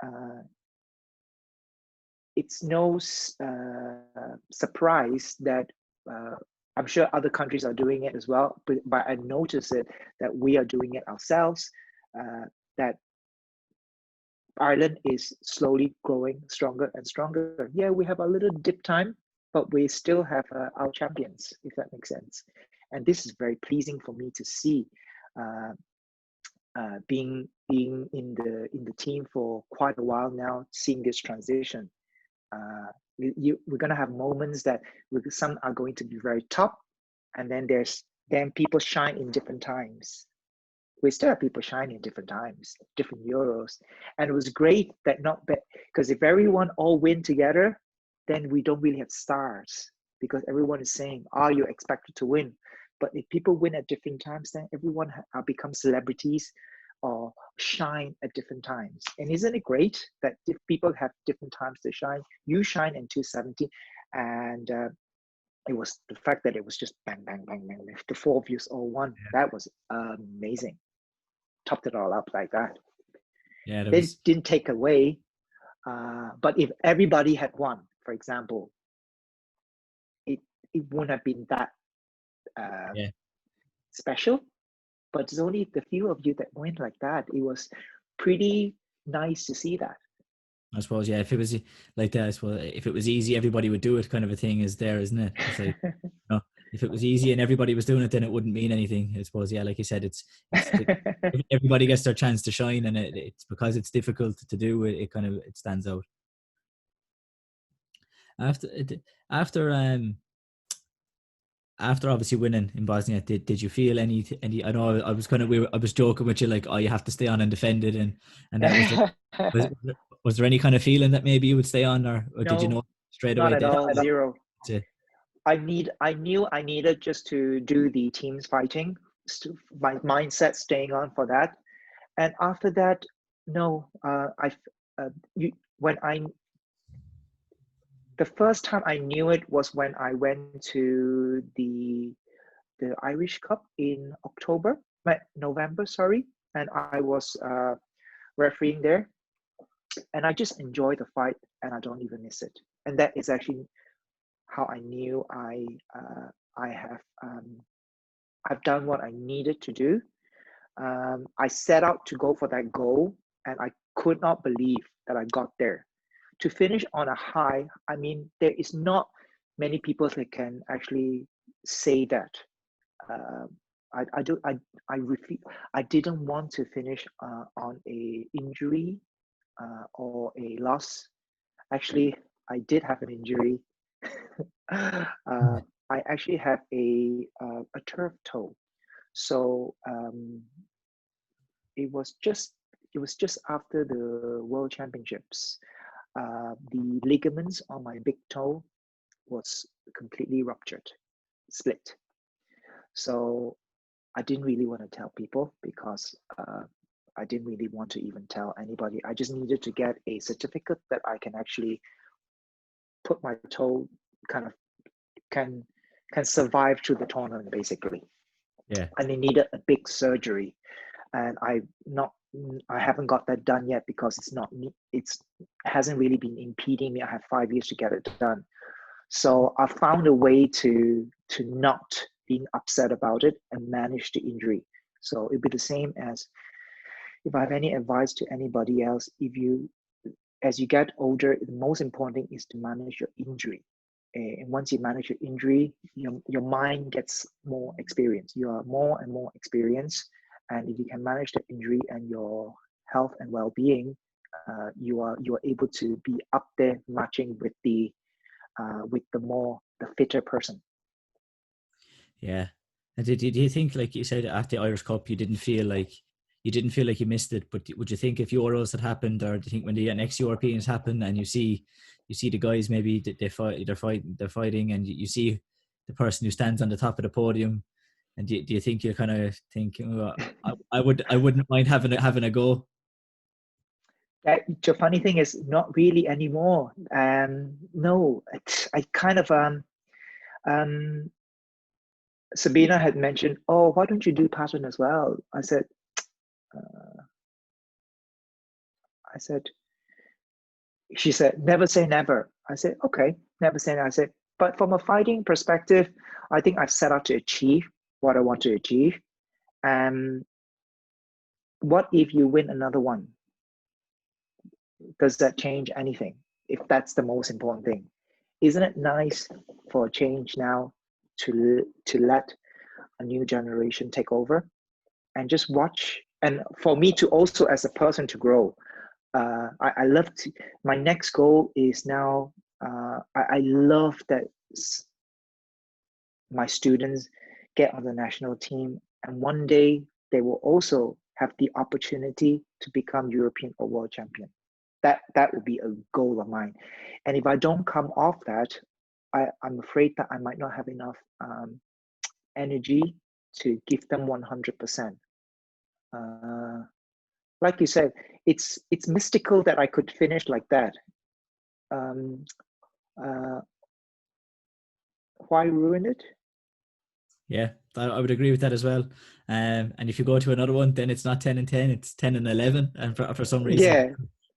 uh, it's no surprise that uh, I'm sure other countries are doing it as well, but I notice it that we are doing it ourselves, that Ireland is slowly growing stronger and stronger. Yeah, we have a little dip time, but we still have our champions, if that makes sense. And this is very pleasing for me to see. Uh, being in the team for quite a while now, seeing this transition. We're gonna have moments that some are going to be very top, and then people shine in different times. We still have people shining in different times, different Euros, and it was great that not bad, because if everyone all win together, then we don't really have stars, because everyone is saying, "Are you expected to win?" But if people win at different times, then everyone become celebrities or shine at different times. And isn't it great that if people have different times to shine? You shine in 270, and it was the fact that it was just bang, bang, bang, bang. The four of you all won. That was amazing. Topped it all up like that. Yeah, They didn't take away, but if everybody had won, for example, it wouldn't have been that yeah. special. But it's only the few of you that went like that. It was pretty nice to see that. I suppose, yeah, if it was like that, I suppose if it was easy, everybody would do it, kind of a thing is there, isn't it? It's like, if it was easy and everybody was doing it, then it wouldn't mean anything. I suppose, yeah, like you said, everybody gets their chance to shine, and it's because it's difficult to do it. It kind of, it stands out. After after um after obviously winning in Bosnia, did you feel any? I know I was kind of, I was joking with you, like, oh, you have to stay on and defend it, and that was was, was there any kind of feeling that maybe you would stay on, or did you No, know straight not away at that? all. Zero. To, I knew I needed just to do the teams fighting, my mindset staying on for that. And after that, no, you when I the first time I knew it was when I went to the Irish Cup in November, sorry, and I was refereeing there, and I just enjoy the fight, and I don't even miss it. And that is actually how I knew I have I've done what I needed to do. I set out to go for that goal, and I could not believe that I got there. to finish on a high, I mean, there is not many people that can actually say that. Uh, I do I didn't want to finish on a injury or a loss. Actually, I did have an injury. I actually have a turf toe. So it was just it was just after the World Championships. The ligaments on my big toe was completely ruptured, split. So I didn't really want to tell people because I didn't really want to even tell anybody. I just needed to get a certificate that I can actually put my toe kind of can can survive through the tournament basically. Yeah. And it needed a big surgery, and I haven't got that done yet because it's hasn't really been impeding me. I have 5 years to get it done. So I found a way to not being upset about it and manage the injury. So it'd be the same as if I have any advice to anybody else. As you get older, the most important thing is to manage your injury. And once you manage your injury, your mind gets more experience. You are more and more experienced. And if you can manage the injury and your health and well-being, you are able to be up there matching with the fitter person. Yeah. And did you think, like you said, at the Irish Cup, you didn't feel like you missed it? But would you think if Euros had happened, or do you think when the next Europeans happen and you see the guys, maybe they're fighting, and you see the person who stands on the top of the podium, and do you think you're kind of thinking, oh, I wouldn't mind having a go? The funny thing is, not really anymore. No, I kind of Sabina had mentioned, oh, why don't you do pattern as well? Uh, I said, she said, never say never. I said, okay, never say never. I said, but from a fighting perspective, I think I've set out to achieve what I want to achieve. And what if you win another one? Does that change anything? If that's the most important thing, isn't it nice for a change now to let a new generation take over and just watch, and for me to also as a person to grow. I love to, my next goal is now, I love that my students get on the national team, and one day they will also have the opportunity to become European or world champion. That would be a goal of mine. And if I don't come off that, I'm afraid that I might not have enough energy to give them 100%. Like you said, it's mystical that I could finish like that. Uh, why ruin it? Yeah, I would agree with that as well. And if you go to another one, then it's not 10 and 10, it's 10 and 11. And for some reason, Yeah,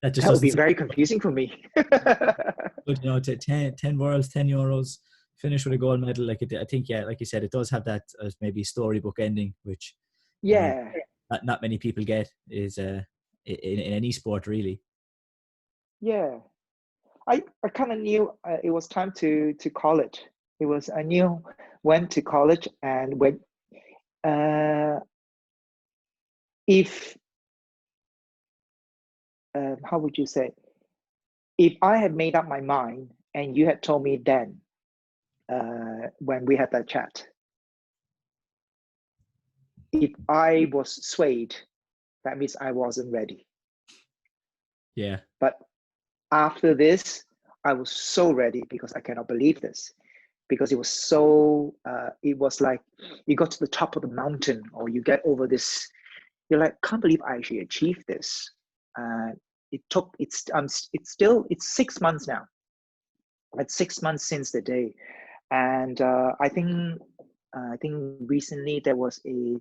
that just that would doesn't be seem very confusing for me. good. You know, to 10 worlds, 10 Euros, finish with a gold medal. Like I think, yeah, like you said, it does have that as maybe storybook ending, which, you know, Yeah, not many people get is in any sport, really. yeah. I kind of knew it was time to college. I knew when to college, and when uh, if how would you say, if I had made up my mind and you had told me then when we had that chat, if I was swayed, that means I wasn't ready. Yeah. But after this, I was so ready because I cannot believe this. Because it was so, it was like you got to the top of the mountain, or you get over this, you're like, can't believe I actually achieved this. It's 6 months now. It's 6 months since the day. And I think recently there was a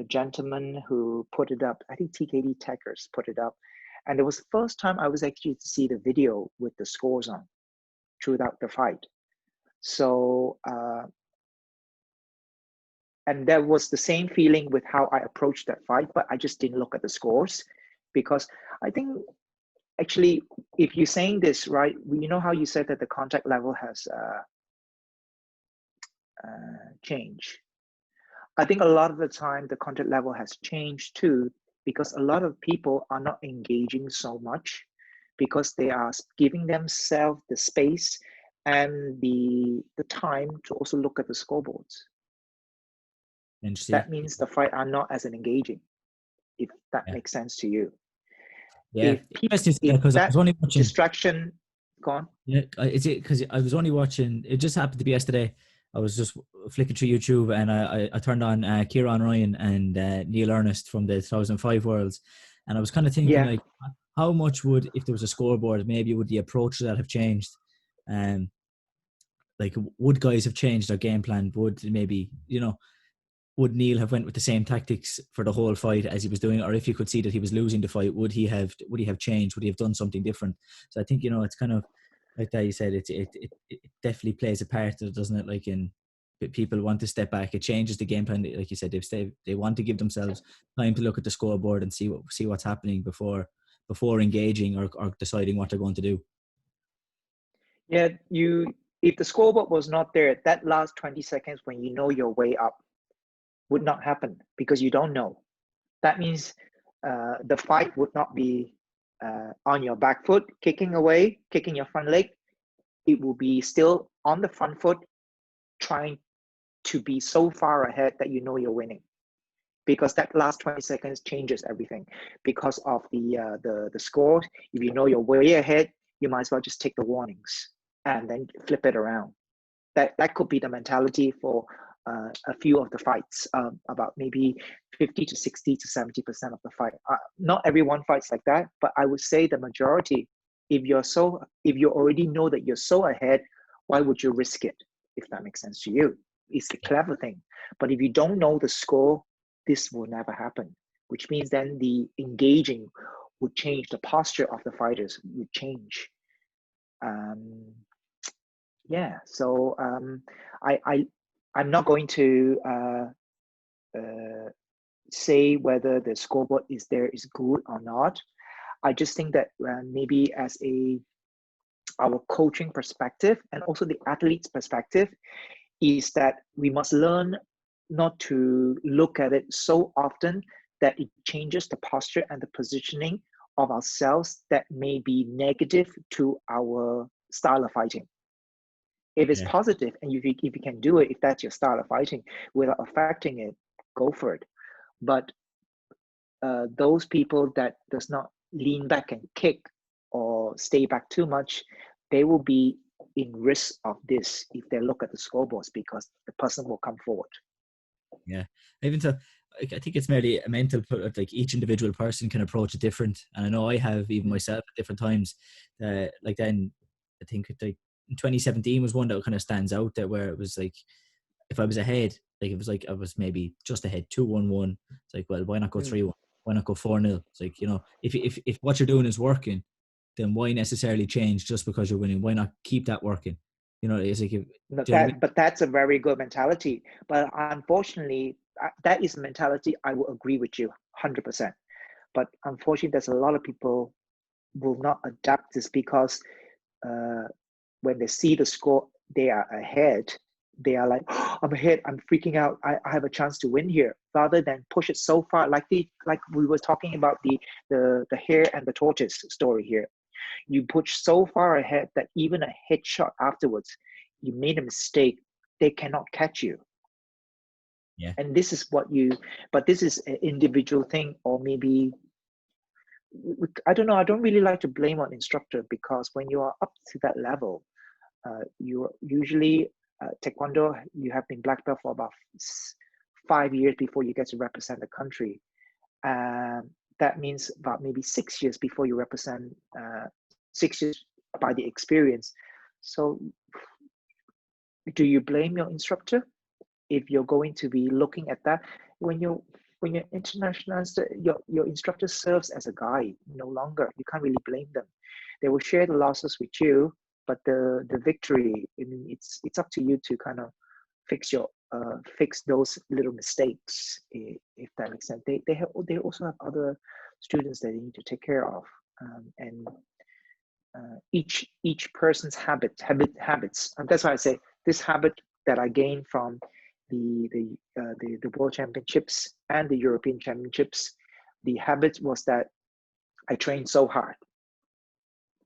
gentleman who put it up. I think TKD Techers put it up, and it was the first time I was actually to see the video with the scores on throughout the fight. So and that was the same feeling with how I approached that fight, but I just didn't look at the scores, because I think actually, if you're saying this, right, you know how you said that the contact level has changed. I think a lot of the time the contact level has changed too, because a lot of people are not engaging so much because they are giving themselves the space and the time to also look at the scoreboards. And see, That means the fight are not as engaging, if that yeah, makes sense to you. yeah. Interesting If because I was that only watching. distraction gone. Yeah, is it because I was only watching? It just happened to be yesterday. I was just flicking through YouTube and I turned on Kieran Ryan and Neil Ernest from the 2005 Worlds, and I was kind of thinking Yeah. like, how much would, if there was a scoreboard, maybe would the approaches that have changed? Um, like would guys have changed their game plan? Would maybe would Neil have went with the same tactics for the whole fight as he was doing, or if you could see that he was losing the fight, would he have changed? Would he have done something different? So I think it's kind of like that. You said it definitely plays a part, doesn't it? Like in people want to step back, it changes the game plan. Like you said, they want to give themselves time to look at the scoreboard and see what's happening before engaging or deciding what they're going to do. Yeah, if the scoreboard was not there, that last 20 seconds when you know your way up would not happen because you don't know. That means the fight would not be on your back foot, kicking away, kicking your front leg. It will be still on the front foot, trying to be so far ahead that you know you're winning. Because that last 20 seconds changes everything. Because of the score, if you know you're way ahead, you might as well just take the warnings and then flip it around. That could be the mentality for a few of the fights, about maybe 50 to 60 to 70% of the fight. Not everyone fights like that, but I would say the majority. If you already know that you're so ahead, why would you risk it? If that makes sense to you, it's the clever thing. But if you don't know the score, this will never happen. Which means then the engaging would change, the posture of the fighters would change. Um, yeah, so I'm not going to say whether the scoreboard is good or not. I just think that maybe as our coaching perspective and also the athlete's perspective is that we must learn not to look at it so often that it changes the posture and the positioning of ourselves that may be negative to our style of fighting. If it's Yeah, positive and if you can do it, if that's your style of fighting without affecting it, go for it. But those people that does not lean back and kick or stay back too much, they will be in risk of this if they look at the scoreboards because the person will come forward. yeah. Even so, like, I think it's merely a mental. Like each individual person can approach it different, and I know I have even myself at different times. Like then, I think like in 2017 was one that kind of stands out there, where it was like if I was ahead, like it was like I was maybe just ahead 2-1-1. It's like, well, why not go 3-1? Why not go 4-0? It's like, if what you're doing is working, then why necessarily change just because you're winning? Why not keep that working? It's like, do you know what I mean? But that's a very good mentality. But unfortunately, that is a mentality I will agree with you 100%. But unfortunately, there's a lot of people will not adapt this because uh, when they see the score, they are ahead. They are like, oh, I'm ahead. I'm freaking out. I have a chance to win here, rather than push it so far. Like we were talking about the hare and the tortoise story here. You push so far ahead that even a headshot afterwards, you made a mistake, they cannot catch you. Yeah, And this is but this is an individual thing, or maybe I don't know. I don't really like to blame on instructor because when you are up to that level, you usually taekwondo. You have been black belt for about 5 years before you get to represent the country. That means about maybe 6 years before you represent 6 years by the experience. So, do you blame your instructor if you're going to be looking at that when you're international? Your instructor serves as a guide no longer. You can't really blame them. They will share the losses with you, but the victory, I mean, it's up to you to kind of fix those little mistakes, if that makes sense. They also have other students that they need to take care of. and each person's habits. And that's why I say this habit that I gained from the World Championships and the European Championships, the habit was that I trained so hard,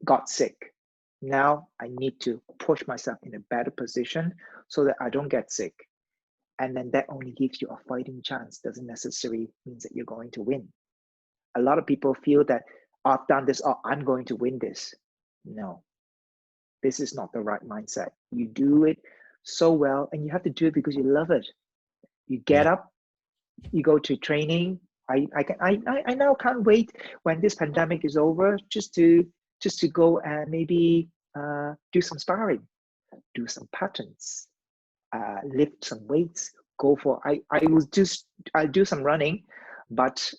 got sick. Now I need to push myself in a better position so that I don't get sick. And then that only gives you a fighting chance. Doesn't necessarily mean that you're going to win. A lot of people feel that, oh, I've done this, oh, I'm going to win this. No, this is not the right mindset. You do it so well, and you have to do it because you love it. You get Yeah. up, you go to training. I now can't wait when this pandemic is over just to go and maybe do some sparring, do some patterns, lift some weights, go for I'll do some running, but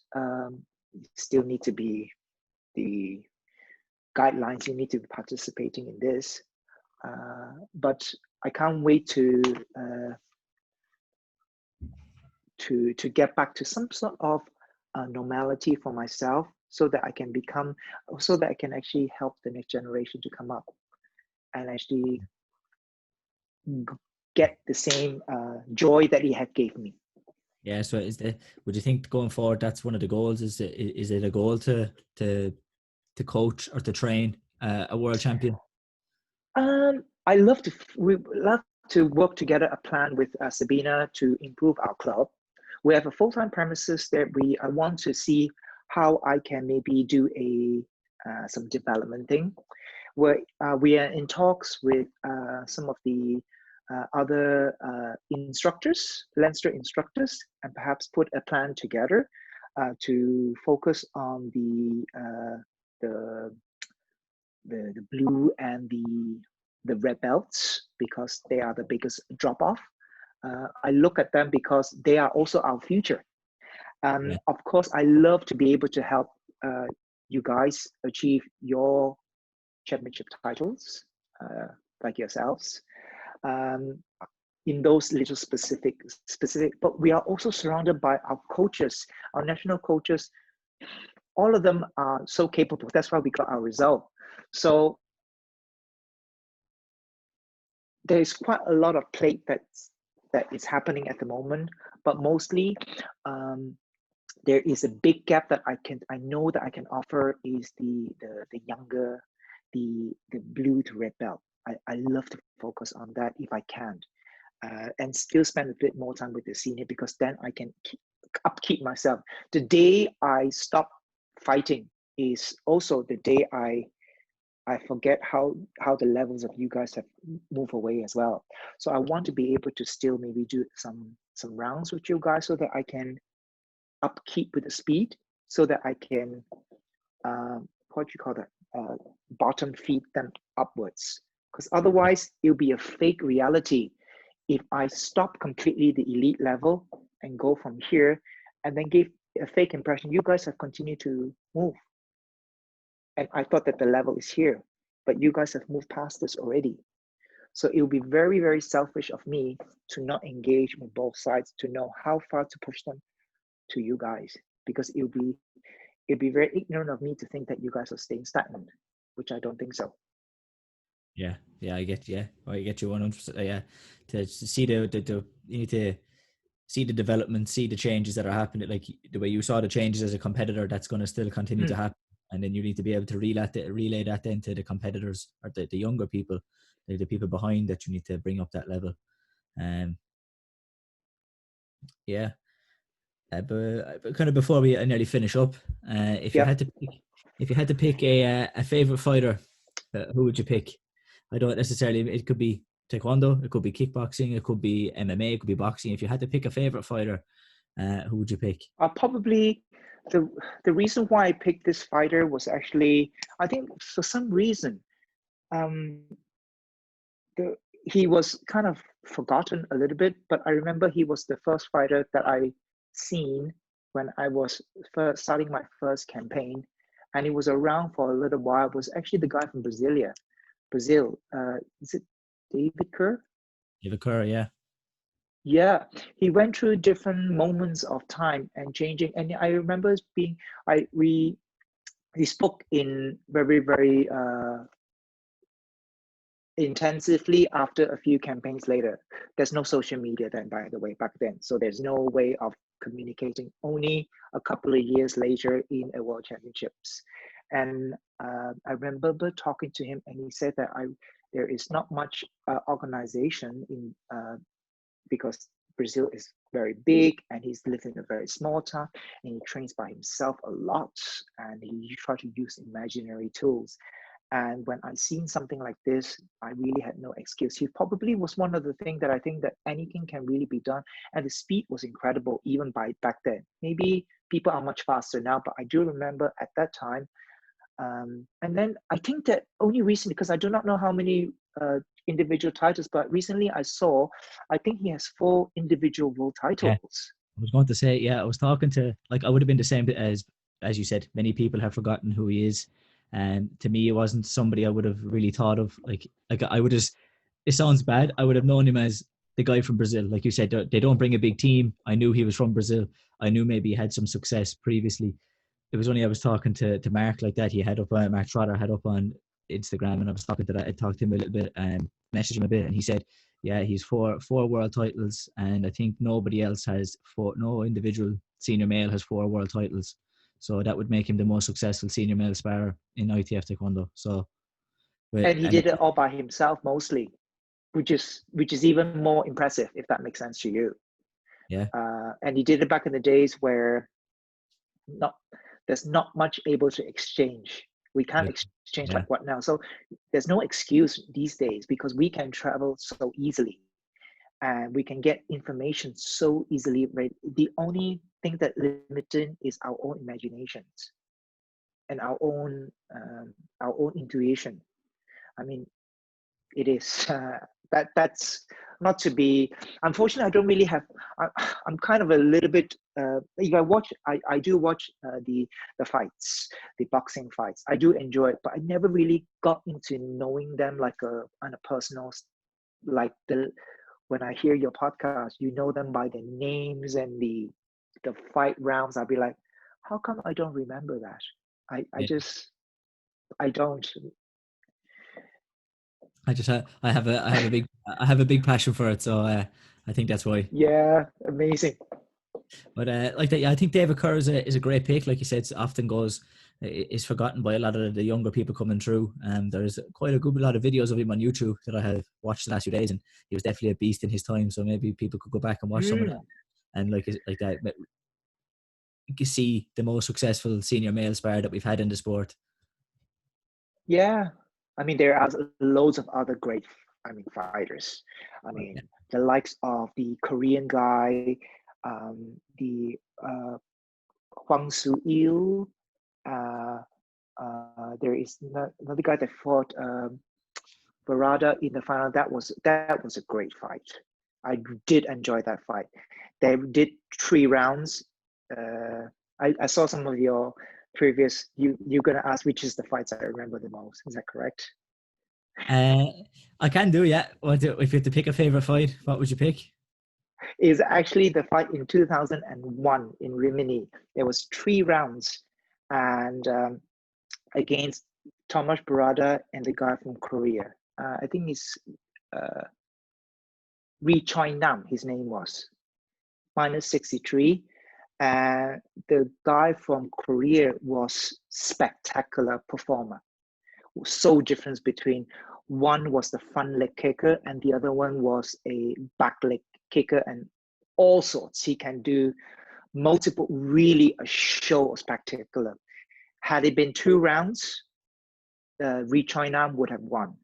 still need to be the guidelines. You need to be participating in this, but I can't wait to get back to some sort of normality for myself, so that I can actually help the next generation to come up and actually get the same joy that he had gave me. Yeah. So would you think going forward that's one of the goals? Is it a goal to coach or to train a world champion? I love to we love to work together a plan with Sabina to improve our club. We have a full-time premises that I want to see how I can maybe do some development thing. We are in talks with some of the other instructors, Leinster instructors, and perhaps put a plan together to focus on the blue and the red belts, because they are the biggest drop off. I look at them because they are also our future. Yeah. Of course, I love to be able to help you guys achieve your championship titles, like yourselves, in those little specific. But we are also surrounded by our coaches, our national coaches. All of them are so capable. That's why we got our result. So there is quite a lot of plate that is happening at the moment, but mostly there is a big gap that I know that I can offer is the younger, the blue to red belt. I love to focus on that if I can, and still spend a bit more time with the senior, because then I can upkeep myself. The day I stop fighting is also the day I forget how the levels of you guys have moved away as well. So I want to be able to still maybe do some rounds with you guys, so that I can upkeep with the speed, so that I can what do you call that, bottom feed them upwards, because otherwise it'll be a fake reality if I stop completely the elite level and go from here and then give a fake impression you guys have continued to move, and I thought that the level is here, but you guys have moved past this already. So it will be very, very selfish of me to not engage with both sides, to know how far to push them to you guys, because it'd be very ignorant of me to think that you guys are staying stagnant, which I don't think so. Yeah, I get you. I get you 100%. Yeah, to see the you need to see the development, see the changes that are happening. Like the way you saw the changes as a competitor, that's going to still continue to happen. And then you need to be able to relay that then to the competitors, or the younger people, the people behind that. You need to bring up that level. Yeah. But kind of before we nearly finish up, if you Yep. had to pick a favorite fighter, who would you pick? I don't necessarily. It could be taekwondo, it could be kickboxing, it could be MMA, it could be boxing. If you had to pick a favorite fighter, who would you pick? Probably the reason why I picked this fighter was actually, I think for some reason, um, he was kind of forgotten a little bit, but I remember he was the first fighter that I seen when I was first starting my first campaign, and he was around for a little while. It was actually the guy from Brazil. Is it David Kerr? David Kerr, yeah. Yeah, he went through different moments of time and changing. And I remember being, I we he spoke in very, very intensively after a few campaigns later. There's no social media then, by the way, back then. So there's no way of communicating only a couple of years later in a World Championships. And I remember talking to him, and he said that there is not much organization in because Brazil is very big, and he's lived in a very small town, and he trains by himself a lot, and he tries to use imaginary tools. And when I seen something like this, I really had no excuse. He probably was one of the things that I think that anything can really be done. And the speed was incredible even by back then. Maybe people are much faster now, but I do remember at that time. And then I think that only recently, because I do not know how many individual titles, but recently I think he has 4 individual world Yeah, titles. I was going to say, yeah, I was talking to, like, I would have been the same as you said. Many people have forgotten who he is, and to me, it wasn't somebody I would have really thought of. Like I would just. It sounds bad. I would have known him as the guy from Brazil, like you said. They don't bring a big team. I knew he was from Brazil. I knew maybe he had some success previously. It was only I was talking to Mark like that. He had up Mark Trotter had up on Instagram, and I was talking to that. I talked to him a little bit and messaged him a bit, and he said, "Yeah, he's four world titles, and I think nobody else has four. No individual senior male has 4 world titles, so that would make him the most successful senior male sparrer in ITF Taekwondo." So, And he and did it all by himself mostly, which is even more impressive, if that makes sense to you. yeah, And he did it back in the days where not there's not much able to exchange. We can't exchange yeah, like what now. So there's no excuse these days because we can travel so easily and we can get information so easily. Right? The only thing that limiting is our own imaginations and our own intuition. I mean, it is that's not to be. Unfortunately, I don't really have. I'm kind of a little bit. If I watch, I do watch the fights, the boxing fights. I do enjoy it, but I never really got into knowing them like on a personal, like the when I hear your podcast, you know them by the names and the fight rounds. I'll be like, how come I don't remember that? I yeah. just I don't. I have a big passion for it, so I think that's why. Yeah, amazing. But like that, yeah, I think David Kerr is a great pick. Like you said, often is forgotten by a lot of the younger people coming through. There's quite a good lot of videos of him on YouTube that I have watched the last few days, and he was definitely a beast in his time. So maybe people could go back and watch some of that, Mm. and like that, you can see the most successful senior male spar that we've had in the sport. Yeah, I mean there are loads of other great, fighters. I But, yeah. mean the likes of the Korean guy, the Huang Su Il. Uh, there is another guy that fought Barada in the final. That was a great fight. I did enjoy that fight. They did 3 rounds. Uh, I saw some of your previous. You're gonna ask which is the fights I remember the most. Is that correct? Uh, I can do, yeah. If you had to pick a favorite fight, what would you pick? Is actually the fight in 2001 in Rimini. There was 3 rounds, and against Thomas Barada and the guy from Korea. I think he's uh, Ri Choi Nam. His name was minus 63. And the guy from Korea was spectacular performer. So difference between one was the front leg kicker and the other one was a back leg kicker and all sorts. He can do multiple, really a show of spectacular. Had it been 2 rounds, Ri Choi Nam would have won.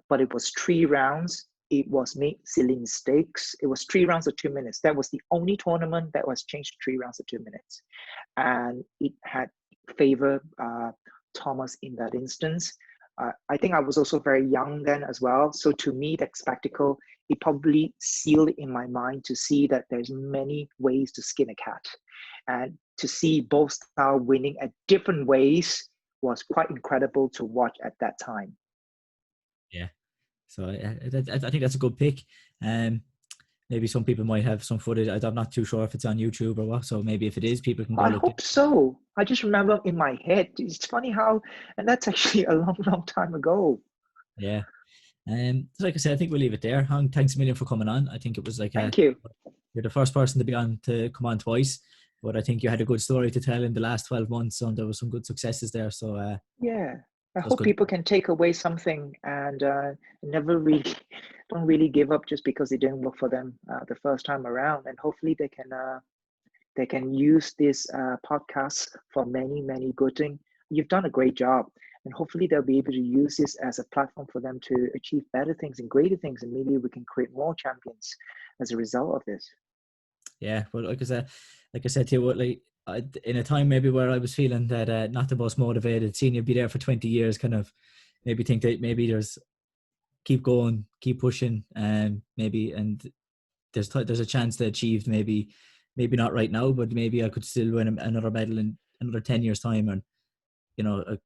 But it was 3 rounds. It was made silly mistakes. It was 3 rounds of 2 minutes. That was the only tournament that was changed to 3 rounds of 2 minutes. And it had favored Thomas in that instance. I think I was also very young then as well. So to me, that spectacle, it probably sealed in my mind to see that there's many ways to skin a cat. And to see both styles winning at different ways was quite incredible to watch at that time. Yeah. So I think that's a good pick. Um, maybe some people might have some footage. I'm not too sure if it's on YouTube or what. So maybe if it is, people can go I look at hope it. so. I just remember in my head. It's funny how, and that's actually a long, long time ago. Yeah. So like I said, I think we'll leave it there. Hong, thanks a million for coming on. I think it was like Thank you. you're the first person to be on to come on twice, but I think you had a good story to tell in the last 12 months, and there was some good successes there. So Yeah. I it was hope good. people can take away something and never really don't really give up just because it didn't work for them the first time around. And hopefully they can use this podcast for many, many good things. You've done a great job. And hopefully they'll be able to use this as a platform for them to achieve better things and greater things. And maybe we can create more champions as a result of this. Yeah, but like I said to you, like in a time maybe where I was feeling that not the most motivated, seeing you be there for 20 years, kind of maybe think that maybe there's keep going, keep pushing, and maybe and there's a chance to achieve maybe not right now, but maybe I could still win another medal in another 10 years time, and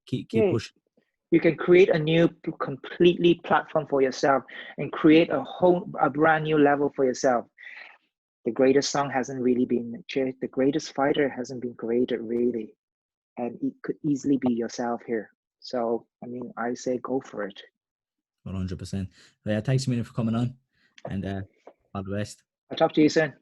keep Yeah, pushing. you can create a new completely platform for yourself and create a brand new level for yourself. The greatest song hasn't really been achieved. The greatest fighter hasn't been created really, and it could easily be yourself here. So I mean, I say go for it. 100%. Yeah, thanks a million for coming on, and all the best. I'll talk to you soon.